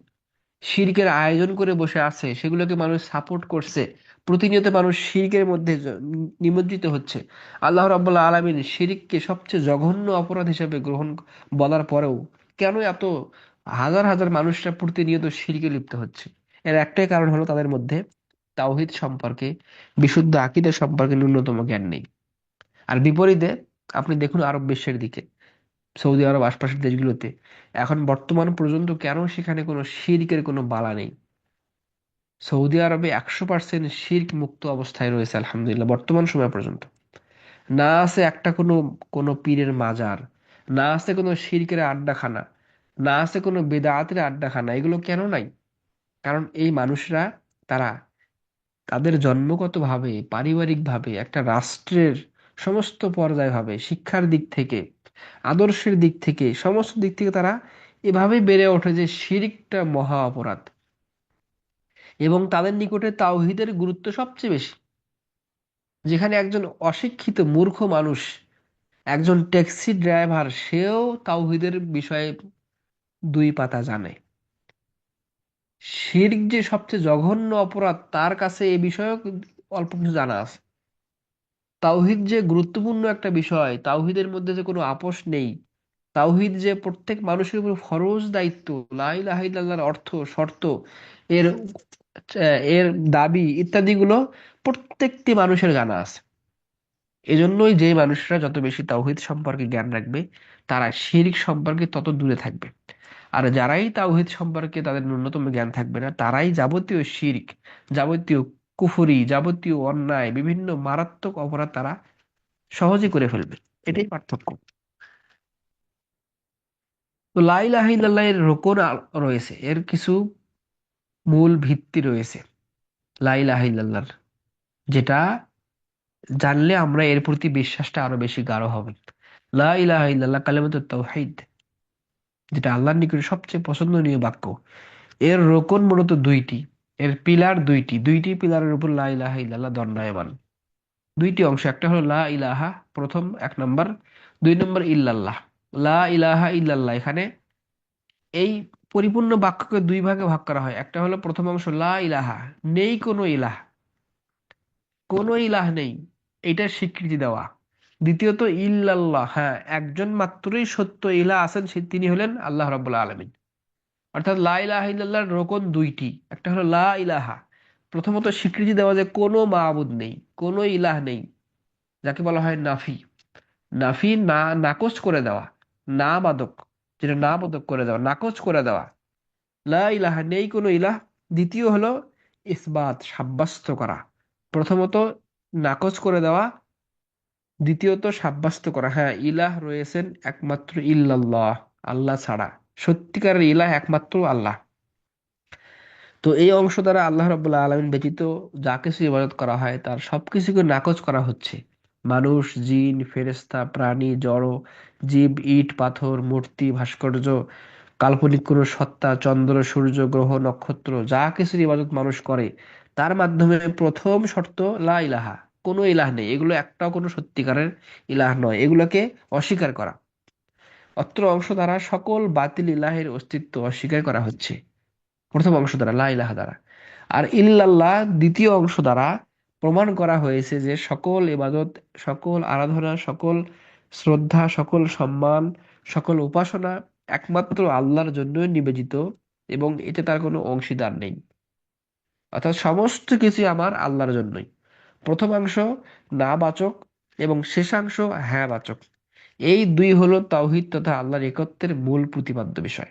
Speaker 1: শিরকের আয়োজন করে বসে আছে, সেগুলোকে মানুষ সাপোর্ট করছে, প্রতিনিয়ত মানুষ শিরকের মধ্যে নিমজ্জিত হচ্ছে। আল্লাহ রাব্বুল আলামিন শিরককে সবচেয়ে জঘন্য অপরাধ হিসেবে গ্রহণ বলার পরেও কেন এত হাজার হাজার মানুষরা প্রতিনিয়ত শিরকে লিপ্ত হচ্ছে? এর একটাই কারণ হলো তাদের মধ্যে তাওহীদ সম্পর্কে, বিশুদ্ধ আকীদা সম্পর্কে ন্যূনতম জ্ঞান নেই। আর বিপরীতে আপনি দেখুন আরব বিশ্বের দিকে, সৌদি আরব, আশপাশের দেশগুলোতে এখন বর্তমান পর্যন্ত কেন সেখানে কোনো শিরকের কোনো বালা নেই? সৌদি আরবে 100% শিরক মুক্ত অবস্থায় রয়েছে আলহামদুলিল্লাহ বর্তমান সময় পর্যন্ত। না আছে একটা কোনো কোনো পীরের মাজার, না আছে কোনো শিরকের আড্ডাখানা, না আছে কোনো বেদাতের আড্ডাখানা। এগুলো কেন নাই? কারণ এই মানুষরা, তারা তাদের জন্মগতভাবে, পারিবারিকভাবে, একটা রাষ্ট্রের সমস্ত পর্যায়ভাবে, শিক্ষার দিক থেকে, আদর্শের দিক থেকে, সমস্ত দিক থেকে তারা এভাবে বেড়ে ওঠে যে শিরকটা মহা অপরাধ। এবং তাদের নিকটে তাওহীদের গুরুত্ব সবচেয়ে বেশি। যেখানে একজন অশিক্ষিত মূর্খ মানুষ, একজন ট্যাক্সি ড্রাইভার, সেও তাওহীদের বিষয়ে দুই পাতা জানে। শিরক যে সবচেয়ে জঘন্য অপরাধ, তার কাছে এ বিষয়ে অল্প কিছু জানা আছে। তাওহীদ যে গুরুত্বপূর্ণ একটা বিষয়, তাওহীদের মধ্যে যে কোনো আপোষ নেই, তাওহীদ যে প্রত্যেক মানুষের উপর ফরজ দায়িত্ব, লা ইলাহা ইল্লাল্লাহর অর্থ, শর্ত, এর এর দাবি ইত্যাদিগুলো প্রত্যেকটি মানুষের জানা আছে। এজন্যই যে মানুষরা যত বেশি তাওহীদ সম্পর্কে জ্ঞান রাখবে, তারা শিরক সম্পর্কে তত দূরে থাকবে। আর যারাই তাওহীদ সম্পর্কে তাদের ন্যূনতম জ্ঞান থাকবে না, তারাই যাবতীয় শিরক, যাবতীয় কুফরি, যাবতীয় অন্যায়, বিভিন্ন মারাত্মক অপরাধ তারা সহজে করে ফেলবে। এটাই পার্থক্য। তো লা ইলাহা ইল্লাল্লাহ এর রয়েছে, এর কিছু মূল ভিত্তি রয়েছে লা ইলাহা ইল্লাল্লাহর, যেটা জানলে আমরা এর প্রতি বিশ্বাসটা আরো বেশি গাঢ় হবে। লা ইলাহা ইল্লাল্লাহ কালিমাতুত তাওহীদ, যেটা আল্লাহর নিকটে সবচেয়ে পছন্দনীয় বাক্য, এর রোকন মূলত দুইটি, এর পিলার দুইটি, দুইটি পিলারের উপর লা ইলাহা ইল্লাল্লাহ দণ্ডায়মান। দুইটি অংশ, একটা হলো লা ইলাহা, প্রথম 1 নম্বর, 2 নম্বর ইল্লাল্লাহ। লা ইলাহা ইল্লাল্লাহ, এখানে এই পরিপূর্ণ বাক্যকে দুই ভাগে ভাগ করা হয়। একটা হলো প্রথম অংশ লা ইলাহা, নেই কোনো ইলাহ, কোনো ইলাহ নেই, এটার স্বীকৃতি দেওয়া। দ্বিতীয়ত ইল্লাল্লাহ, হ্যাঁ, একজন মাত্রই সত্য ইলাহ আছেন, তিনি হলেন আল্লাহ রাব্বুল আলামিন। অর্থাৎ লা ইলাহা ইল্লাল্লাহর রোকন দুইটি। একটা হলো লা ইলাহা, প্রথমত স্বীকৃতি দেওয়া যে কোনো মাবুদ নেই, কোনো ইলাহ নেই, যাকে বলা হয় নাফি। নাফি, না নাকচ করে দেওয়া, না বাদক, যেটা না বাদক করে দেওয়া, নাকচ করে দেওয়া। লা ইলাহা, নেই কোনো ইলাহ। দ্বিতীয় হলো ইসবাত, সাব্যস্ত করা। প্রথমত নাকচ করে দেওয়া, দ্বিতীয়ত সাব্যস্ত করা, হ্যাঁ, ইলাহ রয়েছেন একমাত্র ইল্লাল্লাহ, আল্লাহ ছাড়া। সত্যিকারের ইলাহ একমাত্র আল্লাহ। তো এই অংশ দ্বারা আল্লাহ রাব্বুল আলামিন ব্যতীত যা কিছু ইবাদত করা হয়, তার সবকিছুকে নাকচ করা হচ্ছে। মানুষ, জিন, ফেরেশতা, প্রাণী, জড়, জীব, ইট, পাথর, মূর্তি, ভাস্কর্য, কাল্পনিক কোনো সত্তা, চন্দ্র, সূর্য, গ্রহ, নক্ষত্র, যা কিছুর ইবাদত মানুষ করে, তার মাধ্যমে প্রথম শর্ত লা ইলাহা, কোনো ইলাহ নেই, এগুলো একটাও কোনো সত্যিকারের ইলাহ নয়, এগুলোকে অস্বীকার করা। অত্র অংশ দ্বারা সকল বাতিল ইলাহের অস্তিত্ব অস্বীকার করা হচ্ছে, প্রথম অংশ দ্বারা, লা ইলাহা দ্বারা। আর ইল্লাল্লাহ দ্বিতীয় অংশ দ্বারা প্রমাণ করা হয়েছে যে সকল ইবাদত, সকল আরাধনা, সকল শ্রদ্ধা, সকল সম্মান, সকল উপাসনা একমাত্র আল্লাহর জন্যই নিবেদিত, এবং এতে তার কোনো অংশীদার নেই। অর্থাৎ সমস্ত কিছু আমার আল্লাহর জন্যই। প্রথমাংশ না বাচক এবং শেষাংশ হ্যাঁ বাচক। এই দুই হলো তাওহীদ তথা আল্লাহর একত্বের মূল প্রতিপাদ্য বিষয়।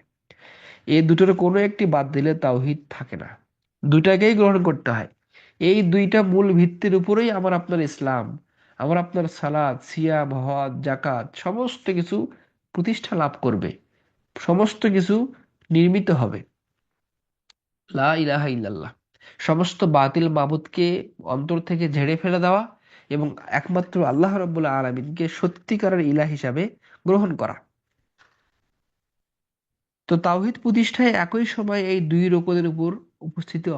Speaker 1: এই দুটোর কোনো একটি বাদ দিলে তাওহীদ থাকে না, দুইটাকেই গ্রহণ করতে হয়। এই দুইটা মূল ভিত্তির উপরেই আমার আপনার ইসলাম, আমার আপনার সালাত, সিয়াম, হজ, জাকাত, সমস্ত কিছু প্রতিষ্ঠা লাভ করবে, সমস্ত কিছু নির্মিত হবে। লা ইলাহা ইল্লাল্লাহ, সমস্ত বাতিল মাবুদকে অন্তর থেকে ঝেড়ে ফেলে দেওয়া এবং একমাত্র আল্লাহ রাব্বুল আলামিনকে সত্যিকারের ইলাহ হিসাবে গ্রহণ করা। তো তাওহীদ প্রতিষ্ঠায় একই সময় এই দুই রোকনের উপর উপস্থিতি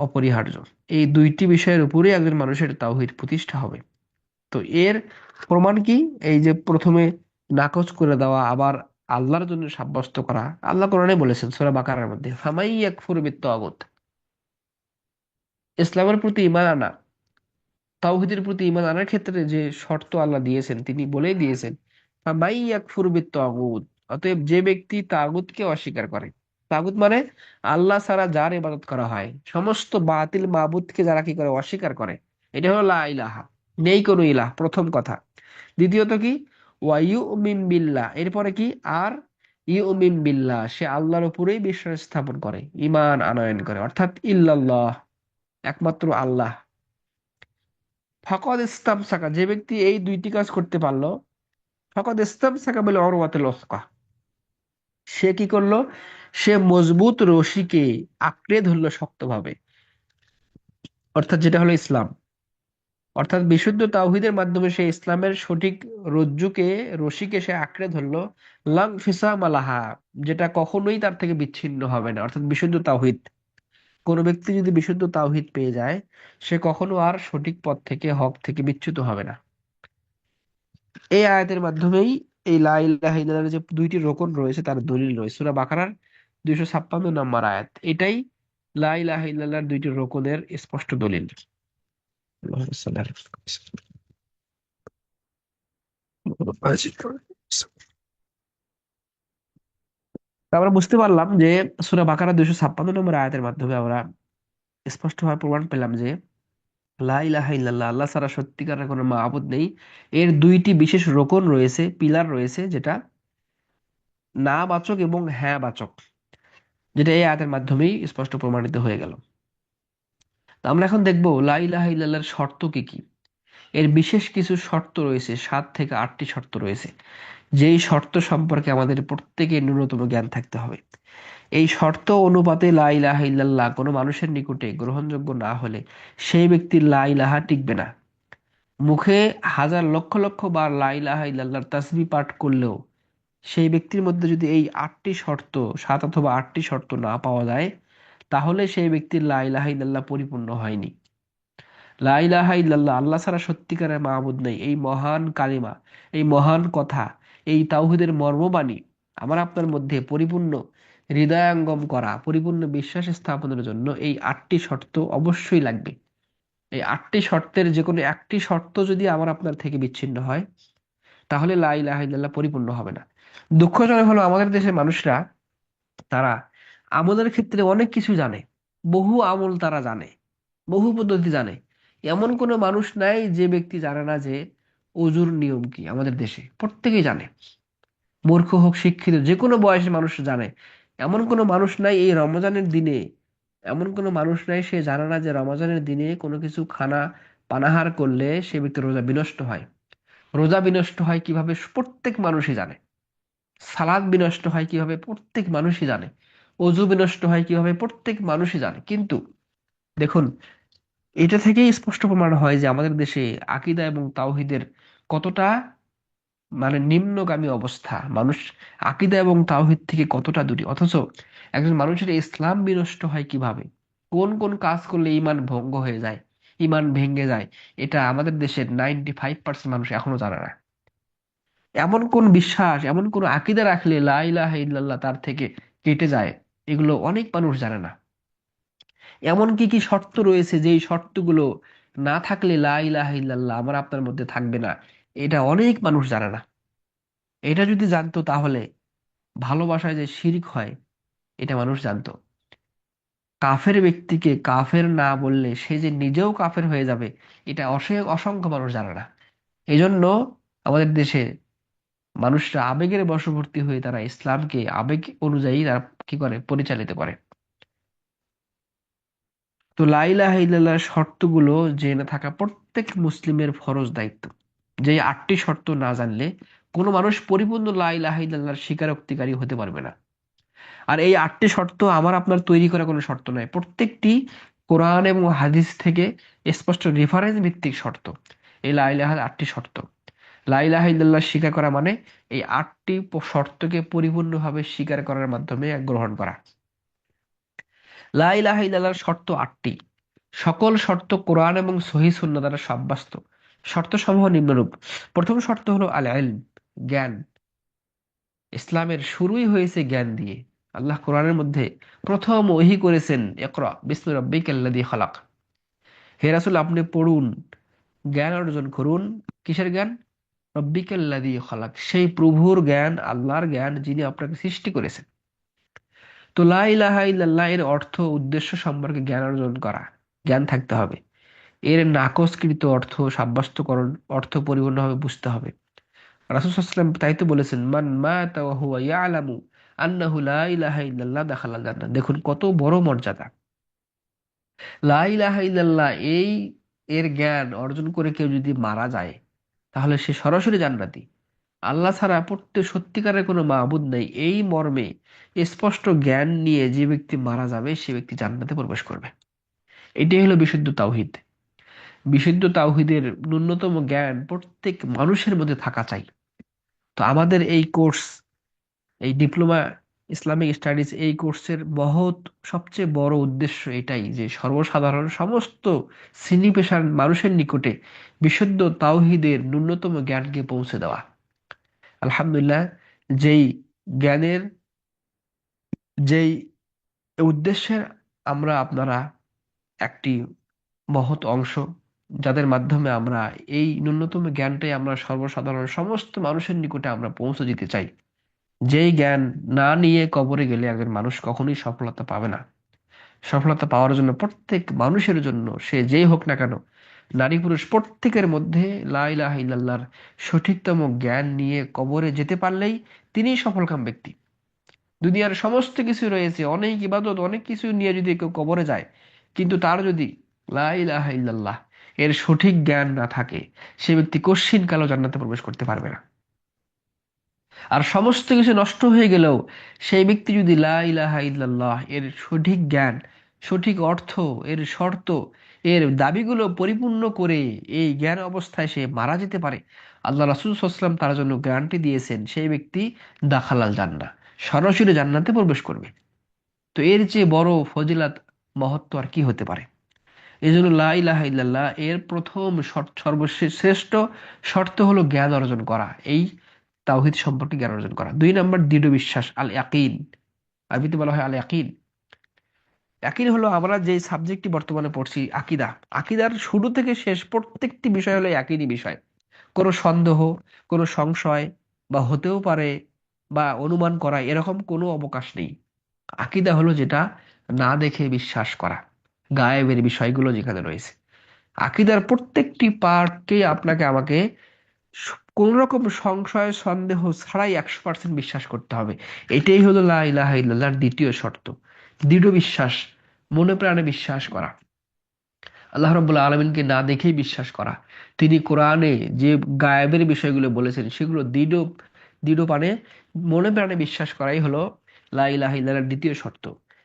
Speaker 1: অপরিহার্য। এই দুইটি বিষয়ের উপরেই একজন মানুষের তাওহীদ প্রতিষ্ঠা হবে। তো এর প্রমাণ কি? এই যে প্রথমে নাকচ করে দেওয়া, আবার আল্লাহর জন্য সাব্যস্ত করা। আল্লাহ কোরআনে বলেছেন সূরা বাকারার মধ্যে, ফামাই ইয়াকফুর বিত্তাগুত, ইসলামের প্রতি ঈমান আনা, তাওহীদের প্রতি ঈমান আনার ক্ষেত্রে যে শর্ত আল্লাহ দিয়েছেন, তিনি বলেই দিয়েছেন, ফামাই ইয়াকফুর বিত্তাগুত, অতএব যে ব্যক্তি তাগুতকে অস্বীকার করে। তাগুত মানে আল্লাহ ছাড়া যার ইবাদত করা হয়, সমস্ত বাতিল মাবুদকে যারা কি করে, অস্বীকার করে। এটা হলো লা ইলাহা, নেই কোনো ইলাহ, প্রথম কথা। দ্বিতীয়ত কি, ওয়াইউমিন বিল্লাহ, এরপরে কি, আর ইউমিন বিল্লাহ, সে আল্লাহর উপরেই বিশ্বাস স্থাপন করে, ঈমান আনয়ন করে, অর্থাৎ ইল্লাল্লাহ, একমাত্র আল্লাহ। ফাকাদ ইসতামসাকা, যে ব্যক্তি এই দুইটি কাজ করতে পারলো, ফাকাদ ইসতামসাকা বিল উরওয়াতিল উসকা, সে কি করলো, সে মজবুত রশিকে আঁকড়ে ধরলো শক্তভাবে, অর্থাৎ যেটা হলো ইসলাম। অর্থাৎ বিশুদ্ধ তাওহীদের মাধ্যমে সে ইসলামের সঠিক রজ্জুকে, রশিকে সে আঁকড়ে ধরলো। লাং ফিসাম আলাহা, যেটা কখনোই তার থেকে বিচ্ছিন্ন হবে না, অর্থাৎ বিশুদ্ধ তাওহীদ। কোনো ব্যক্তি যদি বিশুদ্ধ তাওহীদ পেয়ে যায়, সে কখনো আর সঠিক পথ থেকে, হক থেকে বিচ্যুত হবে না। এই আয়াতের মাধ্যমেই এই লা ইলাহা ইল্লাল্লাহর যে দুইটি রোকন রয়েছে তার দলিল রয়েছে। সূরা বাকারার 256 নম্বর আয়াত, এটাই লা ইলাহা ইল্লাল্লাহর দুইটি রোকনের স্পষ্ট দলিল। আল্লাহুম্মা সাল্লি আলা মুহাম্মাদ। তা আমরা বুঝতে পারলাম যে সূরা বাকারা 256 নম্বর আয়াতের মাধ্যমে আমরা স্পষ্টভাবে প্রমাণ পেলাম যে লা ইলাহা ইল্লাল্লাহ, আল্লাহ ছাড়া সত্যিকারের কোনো মাবুদ নেই। এর দুইটি বিশেষ রোকন রয়েছে, পিলার রয়েছে, যেটা না বাচক এবং হ্যাঁ বাচক, যেটা এই আয়াতের মাধ্যমেই স্পষ্ট প্রমাণিত হয়ে গেল। তো আমরা এখন দেখবো লা ইলাহা ইল্লাল্লাহর শর্ত কি কি। এর বিশেষ কিছু শর্ত রয়েছে, 7 থেকে 8টি শর্ত রয়েছে, যেই শর্ত সম্পর্কে আমাদের প্রত্যেকের ন্যূনতম জ্ঞান থাকতে হবে। এই শর্ত অনুপাতে লা ইলাহা ইল্লাল্লাহ কোনো মানুষের নিকটে গ্রহণযোগ্য না হলে সেই ব্যক্তির লা ইলাহা টিকবে না। মুখে হাজার লক্ষ লক্ষ বার লা ইলাহা ইল্লাল্লাহর তাসবিহ পাঠ করলেও সেই ব্যক্তির মধ্যে যদি এই 8টি শর্ত, 7 অথবা 8টি শর্ত না পাওয়া যায়, তাহলে সেই ব্যক্তির লা ইলাহা ইল্লাল্লাহ পরিপূর্ণ হয়নি। লা ইলাহা ইল্লাল্লাহ, আল্লাহ ছাড়া সত্যিকারের মাবুদ নেই, এই মহান কালিমা, এই মহান কথা, এই তাওহীদের মর্মবাণী আমার আপনার মধ্যে পরিপূর্ণ হৃদয়ঙ্গম করা, পরিপূর্ণ বিশ্বাস স্থাপনের জন্য এই 8টি শর্ত অবশ্যই লাগবে। এই 8টি শর্তের যে কোনো একটি শর্ত যদি আমার আপনার থেকে বিচ্ছিন্ন হয়, তাহলে লা ইলাহা ইল্লাল্লাহ পরিপূর্ণ হবে না। দুঃখজনক হলো আমাদের দেশের মানুষরা, তারা আমলের ক্ষেত্রে অনেক কিছু জানে, বহু আমল তারা জানে, বহু পদ্ধতি জানে। এমন কোনো মানুষ নাই যে ব্যক্তি জানে না যে অজুর নিয়ম কি। আমাদের দেশে প্রত্যেকেই জানে, মূর্খ হোক শিক্ষিত, যে কোনো বয়সের মানুষ জানে। এমন কোনো মানুষ নাই এই রমজানের দিনে, এমন কোনো মানুষ নাই সে জানে না যে রমজানের দিনে কোনো কিছু খানা পানাহার করলে সে ব্যক্তির রোজা বিনষ্ট হয়। রোজা বিনষ্ট হয় কিভাবে প্রত্যেক মানুষই জানে। সালাদ বিনষ্ট হয় কিভাবে প্রত্যেক মানুষই জানে। অজু বিনষ্ট হয় কিভাবে প্রত্যেক মানুষই জানে। কিন্তু দেখুন, এটা থেকেই স্পষ্ট প্রমাণ হয় যে আমাদের দেশে আকীদা এবং তাওহীদের কতটা নিম্নগামী অবস্থা। মানুষ আকীদা এবং তাওহীদ থেকে কতটা দূরে, অথচ একজন মানুষের ইসলাম বিনষ্ট হয় কিভাবে, কোন কোন কাজ করলে ঈমান ভঙ্গ হয়ে যায়, ঈমান ভেঙে যায়, এটা আমাদের দেশের 95% মানুষ এখনো জানে না। এমন কোন বিশ্বাস, এমন কোন আকীদা রাখলে লা ইলাহা ইল্লাল্লাহ তার থেকে কেটে যায়, এগুলো অনেক মানুষ জানে না। এমন কি কি শর্ত রয়েছে যেই শর্তগুলো না থাকলে লা ইলাহা ইল্লাল্লাহ আমার আপনার মধ্যে থাকবে না, এটা অনেক মানুষ জানে না। এটা যদি জানতো তাহলে ভালোবাসায় যে শিরক হয় এটা মানুষ জানতো। কাফের ব্যক্তিকে কাফের না বললে সে যে নিজেও কাফের হয়ে যাবে, এটা অসংখ্য মানুষ জানে না। এই জন্য আমাদের দেশে মানুষরা আবেগের বশবর্তী হয়ে তারা ইসলামকে আবেগ অনুযায়ী তারা কি করে, পরিচালিত করে। তো লা ইলাহা ইল্লাল্লাহর শর্তগুলো জেনে থাকা প্রত্যেক মুসলিমের ফরজ দায়িত্ব। যে 8টি শর্ত না জানলে কোনো মানুষ পরিপূর্ণ লা ইলাহা ইল্লাল্লাহর স্বীকারোক্তিকারী হতে পারবে না। আর এই 8টি শর্ত আমার আপনার তৈরি করা কোনো শর্ত নয়, প্রত্যেকটি কোরআন এবং হাদিস থেকে স্পষ্ট রেফারেন্স ভিত্তিক শর্ত। এই লা ইলাহার 8টি শর্ত, লা ইলাহা ইল্লাল্লাহ স্বীকার করা মানে এই 8টি শর্তকে পরিপূর্ণভাবে স্বীকার করার মাধ্যমে গ্রহণ করা। লা ইলাহা ইল্লাল্লাহর শর্ত 8টি। সকল শর্ত কোরআন এবং সহিহ সুন্নাহ দ্বারা সাব্যস্ত। শর্তসমূহ নিম্নরূপ। প্রথম শর্ত হলো আল ইলম, জ্ঞান। ইসলামের শুরুই হয়েছে জ্ঞান দিয়ে। আল্লাহ কোরআনের মধ্যে প্রথম ওহী করেছেন ইকরা বিসমি রাব্বিকাল্লাযী খালাক। হে রাসূল, আপনি পড়ুন, জ্ঞান অর্জন করুন। কিসের জ্ঞান? রব্বিকাল্লাযী খালাক, সেই প্রভুর জ্ঞান, আল্লাহর জ্ঞান যিনি আপনাকে সৃষ্টি করেছেন। তো লা ইলাহা ইল্লাল্লাহ এর অর্থ উদ্দেশ্য সম্পর্কে জ্ঞান অর্জন করা, জ্ঞান থাকতে হবে। এর নাকচকৃত অর্থ সাব্যস্তকরণ, অর্থ পরিপূর্ণভাবে বুঝতে হবে। রাসূল সাল্লাল্লাহু আলাইহি ওয়াসাল্লাম তাই তো বলেছেন, মান মাতা ওয়া হুয়া ইয়ালামু আন্নাহু লা ইলাহা ইল্লাল্লাহ দাখালাল জান্নাহ। দেখুন কত বড় মর্যাদা। লা ইলাহা ইল্লাল্লাহ এই এর জ্ঞান অর্জন করে কেউ যদি মারা যায়, তাহলে সে সরাসরি জান্নাতি। আল্লাহ ছাড়া প্রত্যেক সত্যিকারের কোনো মাবুদ নেই, এই মর্মে স্পষ্ট জ্ঞান নিয়ে যে ব্যক্তি মারা যাবে সে ব্যক্তি জান্নাতে প্রবেশ করবে। এটাই হলো বিশুদ্ধ তাওহীদ। বিশুদ্ধ তাওহীদের ন্যূনতম জ্ঞান প্রত্যেক মানুষের মধ্যে থাকা চাই। তো আমাদের এই কোর্স, এই ডিপ্লোমা ইসলামিক স্টাডিজ এই কোর্সের মহৎ সবচেয়ে বড় উদ্দেশ্য এটাই যে সর্বসাধারণ সমস্ত শ্রেণী পেশার মানুষের নিকটে বিশুদ্ধ তাওহীদের ন্যূনতম জ্ঞানকে পৌঁছে দেওয়া। আলহামদুলিল্লাহ, যেই জ্ঞানের যেই উদ্দেশ্যের আমরা আপনারা একটি মহৎ অংশ, যাদের মাধ্যমে আমরা এই ন্যূনতম জ্ঞানটাই আমরা সর্বসাধারণ সমস্ত মানুষের নিকটে আমরা পৌঁছে দিতে চাই। যেই জ্ঞান না নিয়ে কবরে গেলে একজন মানুষ কখনোই সফলতা পাবে না। সফলতা পাওয়ার জন্য প্রত্যেক মানুষের জন্য, সে যেই হোক না কেন, নারী পুরুষ প্রত্যেকের মধ্যে লা ইলাহা ইল্লাল্লাহর সঠিকতম জ্ঞান নিয়ে কবরে যেতে পারলেই তিনিই সফলকাম ব্যক্তি। দুনিয়ার সমস্ত কিছু রয়েছে, অনেক ইবাদত, অনেক কিছু নিয়ে যদি কেউ কবরে যায়, কিন্তু তার যদি লা ইলাহা ইল্লাল্লাহ এর সঠিক জ্ঞান না থাকে, সে ব্যক্তি কশ্চিন কালো জান্নাতে প্রবেশ করতে পারবে না। আর সমস্ত কিছু নষ্ট হয়ে গেলেও সেই ব্যক্তি যদি লা ইলাহা ইল্লাল্লাহ এর সঠিক জ্ঞান, সঠিক অর্থ, এর শর্ত, এর দাবিগুলো পরিপূর্ণ করে এই জ্ঞান অবস্থায় সে মারা যেতে পারে, আল্লাহ রাসূল সাল্লাল্লাহু আলাইহি ওয়াসাল্লাম তার জন্য গ্যারান্টি দিয়েছেন সেই ব্যক্তি দাখালাল জান্নাহ, সরাসরি জান্নাতে প্রবেশ করবে। তো এর চেয়ে বড় ফজিলাত, মহত্ব আর কি হতে পারে? এই জন্য লা ইলাহা ইল্লাল্লাহ এর প্রথম সর্বশেষ শ্রেষ্ঠ শর্ত হলো জ্ঞান অর্জন করা, এই তাওহীদ সম্পর্কে জ্ঞান অর্জন করা। 2 নম্বর, দৃঢ় বিশ্বাস, আল ইয়াকিন। আরবিতে বলা হয় আল ইয়াকিন। ইয়াকিন হলো আমরা যে সাবজেক্টটি বর্তমানে পড়ছি, আকীদা। আকীদার শুরু থেকে শেষ প্রত্যেকটি বিষয় হলো ইয়াকিনী বিষয়। কোনো সন্দেহ, কোনো সংশয় বা হতেও পারে বা অনুমান করা, এরকম কোনো অবকাশ নেই। আকীদা হলো যেটা না দেখে বিশ্বাস করা, গায়েবের বিষয়গুলো যেখানে রয়েছে। আকীদার প্রত্যেকটি পার্টকে আপনাকে আমাকে কোন রকম সংশয় সন্দেহ ছাড়াই 100% বিশ্বাস করতে হবে। এটাই হলো লা ইলাহা ইল্লাল্লাহর দ্বিতীয় শর্ত, দৃঢ় বিশ্বাস, মনে প্রাণে বিশ্বাস করা, আল্লাহ রাব্বুল আলামিনকে না দেখেই বিশ্বাস করা। তিনি কোরআনে যে গায়েবের বিষয়গুলো বলেছেন সেগুলো দৃঢ় দৃঢ় পানে মনে প্রাণে বিশ্বাস করাই হলো লা ইলাহা ইল্লাল্লাহর দ্বিতীয় শর্ত।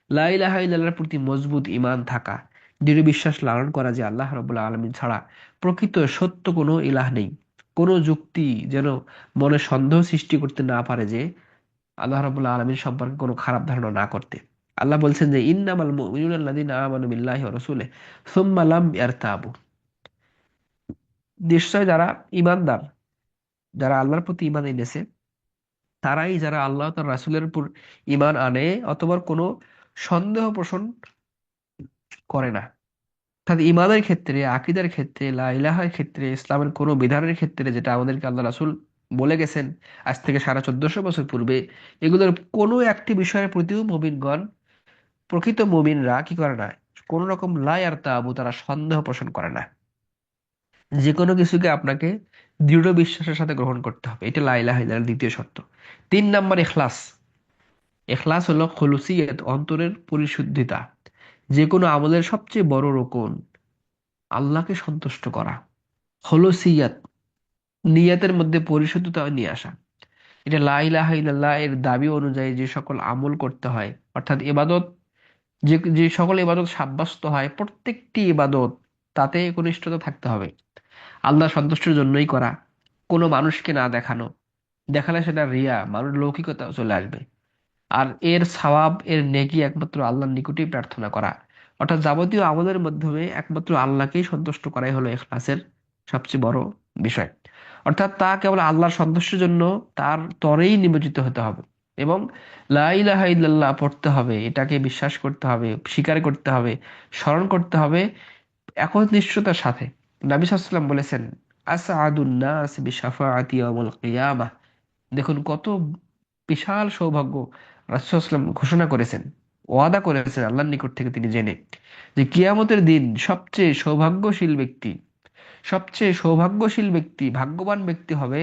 Speaker 1: লা ইলাহা ইল্লাল্লাহর প্রতি মজবুত ঈমান থাকা, দৃঢ় বিশ্বাস লালন করা যে আল্লাহ রাব্বুল আলামিন ছাড়া প্রকৃত সত্য কোনো ইলাহ নেই। কোনো যুক্তি যেন মনে সন্দেহ সৃষ্টি করতে না পারে যে আল্লাহ রাব্বুল আলামিন সম্পর্কে কোনো খারাপ ধারণা না করতে। আল্লাহ বলছেন যে ইন্নামাল মুমিনুনা আল্লাযীনা আমানু বিল্লাহি ওয়া রাসূলিহি সুম্মা লাম ইয়ারতাবু। নিশ্চয় যারা ঈমানদার, যারা আল্লাহর প্রতি ঈমান এনেছে, তারাই যারা আল্লাহ তার রাসূলের উপর ঈমান আনে অথবা কোনো সন্দেহ পোষণ করে না। অর্থাৎ ঈমানের ক্ষেত্রে, আকীদার ক্ষেত্রে, লা ইলাহার ক্ষেত্রে, ইসলামের কোনো বিধানের ক্ষেত্রে যেটা আমাদেরকে আল্লাহ রাসূল বলে গেছেন আজ থেকে 1450 বছর পূর্বে, এগুলোর কোনো একটি বিষয়ের প্রতিও মুমিনগণ, প্রকৃত মুমিনরা কি করে না, কোন রকম লা ইয়ারতাবু, তারা সন্দেহ পোষণ করে না। যে কোনো কিছুকে আপনাকে দৃঢ় বিশ্বাসের সাথে গ্রহণ করতে হবে, এটা লা ইলাহা ইল্লাল্লাহর দ্বিতীয় শর্ত। 3 নম্বর, ইখলাস। ইখলাস হলো খুলুসিয়ত, অন্তরের পরিশুদ্ধিতা। যে কোনো আমলের সবচেয়ে বড় রকম আল্লাহকে সন্তুষ্ট করা। খুলুসিয়াত, নিয়তের মধ্যে পরিশুদ্ধতা নিয়ে আসা। এটা লা ইলাহা ইল্লাল্লাহ এর দাবি অনুযায়ী যে সকল আমল করতে হয়, অর্থাৎ ইবাদত, যে যে সকল ইবাদত সাব্যস্ত হয়, প্রত্যেকটি ইবাদত তাতে একনিষ্ঠতা থাকতে হবে, আল্লাহ সন্তুষ্টির জন্যই করা, কোনো মানুষকে না দেখানো, দেখালে সেটা রিয়া, মানুষ লৌকিকতা চলে আসবে। আর এর সওয়াব, এর নেকি একমাত্র আল্লাহর নিকটেই প্রার্থনা করা। অর্থাৎ যাবতীয় আমলের মাধ্যমে একমাত্র আল্লাহকেই সন্তুষ্ট করাই হলো ইখলাসের সবচেয়ে বড় বিষয়। অর্থাৎ তা কেবল আল্লাহর সন্তুষ্টির জন্য তার তরেই নিবেদিত হতে হবে এবং লা ইলাহা ইল্লাল্লাহ পড়তে হবে, এটাকে বিশ্বাস করতে হবে, স্বীকার করতে হবে, স্মরণ করতে হবে একনিষ্ঠতার সাথে। নবী সাল্লাল্লাহু আলাইহি ওয়াসাল্লাম বলেছেন, আসআদুন নাস বিশাফাআতি ইয়াউমুল কিয়ামাহ। দেখুন কত বিশাল সৌভাগ্য রাসূল সাল্লাল্লাহু আলাইহি ওয়াসাল্লাম ঘোষণা করেছেন, ওয়াদা করেছেন আল্লাহর নিকট থেকে তিনি জেনে, যে কিয়ামতের দিন সবচেয়ে সৌভাগ্যশীল ব্যক্তি, সবচেয়ে সৌভাগ্যশীল ব্যক্তি, ভাগ্যবান ব্যক্তি হবে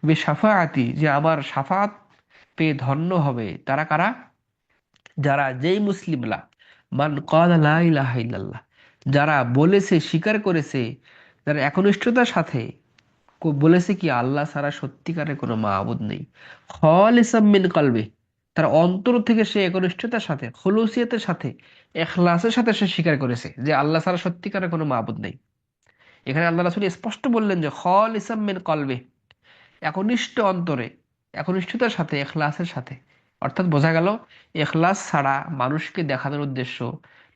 Speaker 1: বিশাফাআতি, যে আমার শাফাত পেয়ে ধন্য হবে। তারা কারা? যারা, যেই মুসলিমরা মান ক্বালা লা ইলাহা ইল্লাল্লাহ, যারা বলেছে, স্বীকার করেছে, যারা একনিষ্ঠতার সাথে বলেছে কি আল্লাহ ছাড়া সত্যিকারের কোনো মাবুদ নেই, খালিসাম মিন কলবে, তার অন্তর থেকে সে একনিষ্ঠতার সাথে, খুলুসিয়তের সাথে, ইখলাসের সাথে সে স্বীকার করেছে যে আল্লাহ ছাড়া সত্যিকারের কোনো মাবুদ নেই। এখানে আল্লাহ রাসূল স্পষ্ট বললেন যে খালিসাম মিন কলবে, একনিষ্ঠ অন্তরে, একনিষ্ঠতার সাথে, ইখলাসের সাথে। অর্থাৎ বোঝা গেল ইখলাস ছাড়া মানুষকে দেখানোর উদ্দেশ্য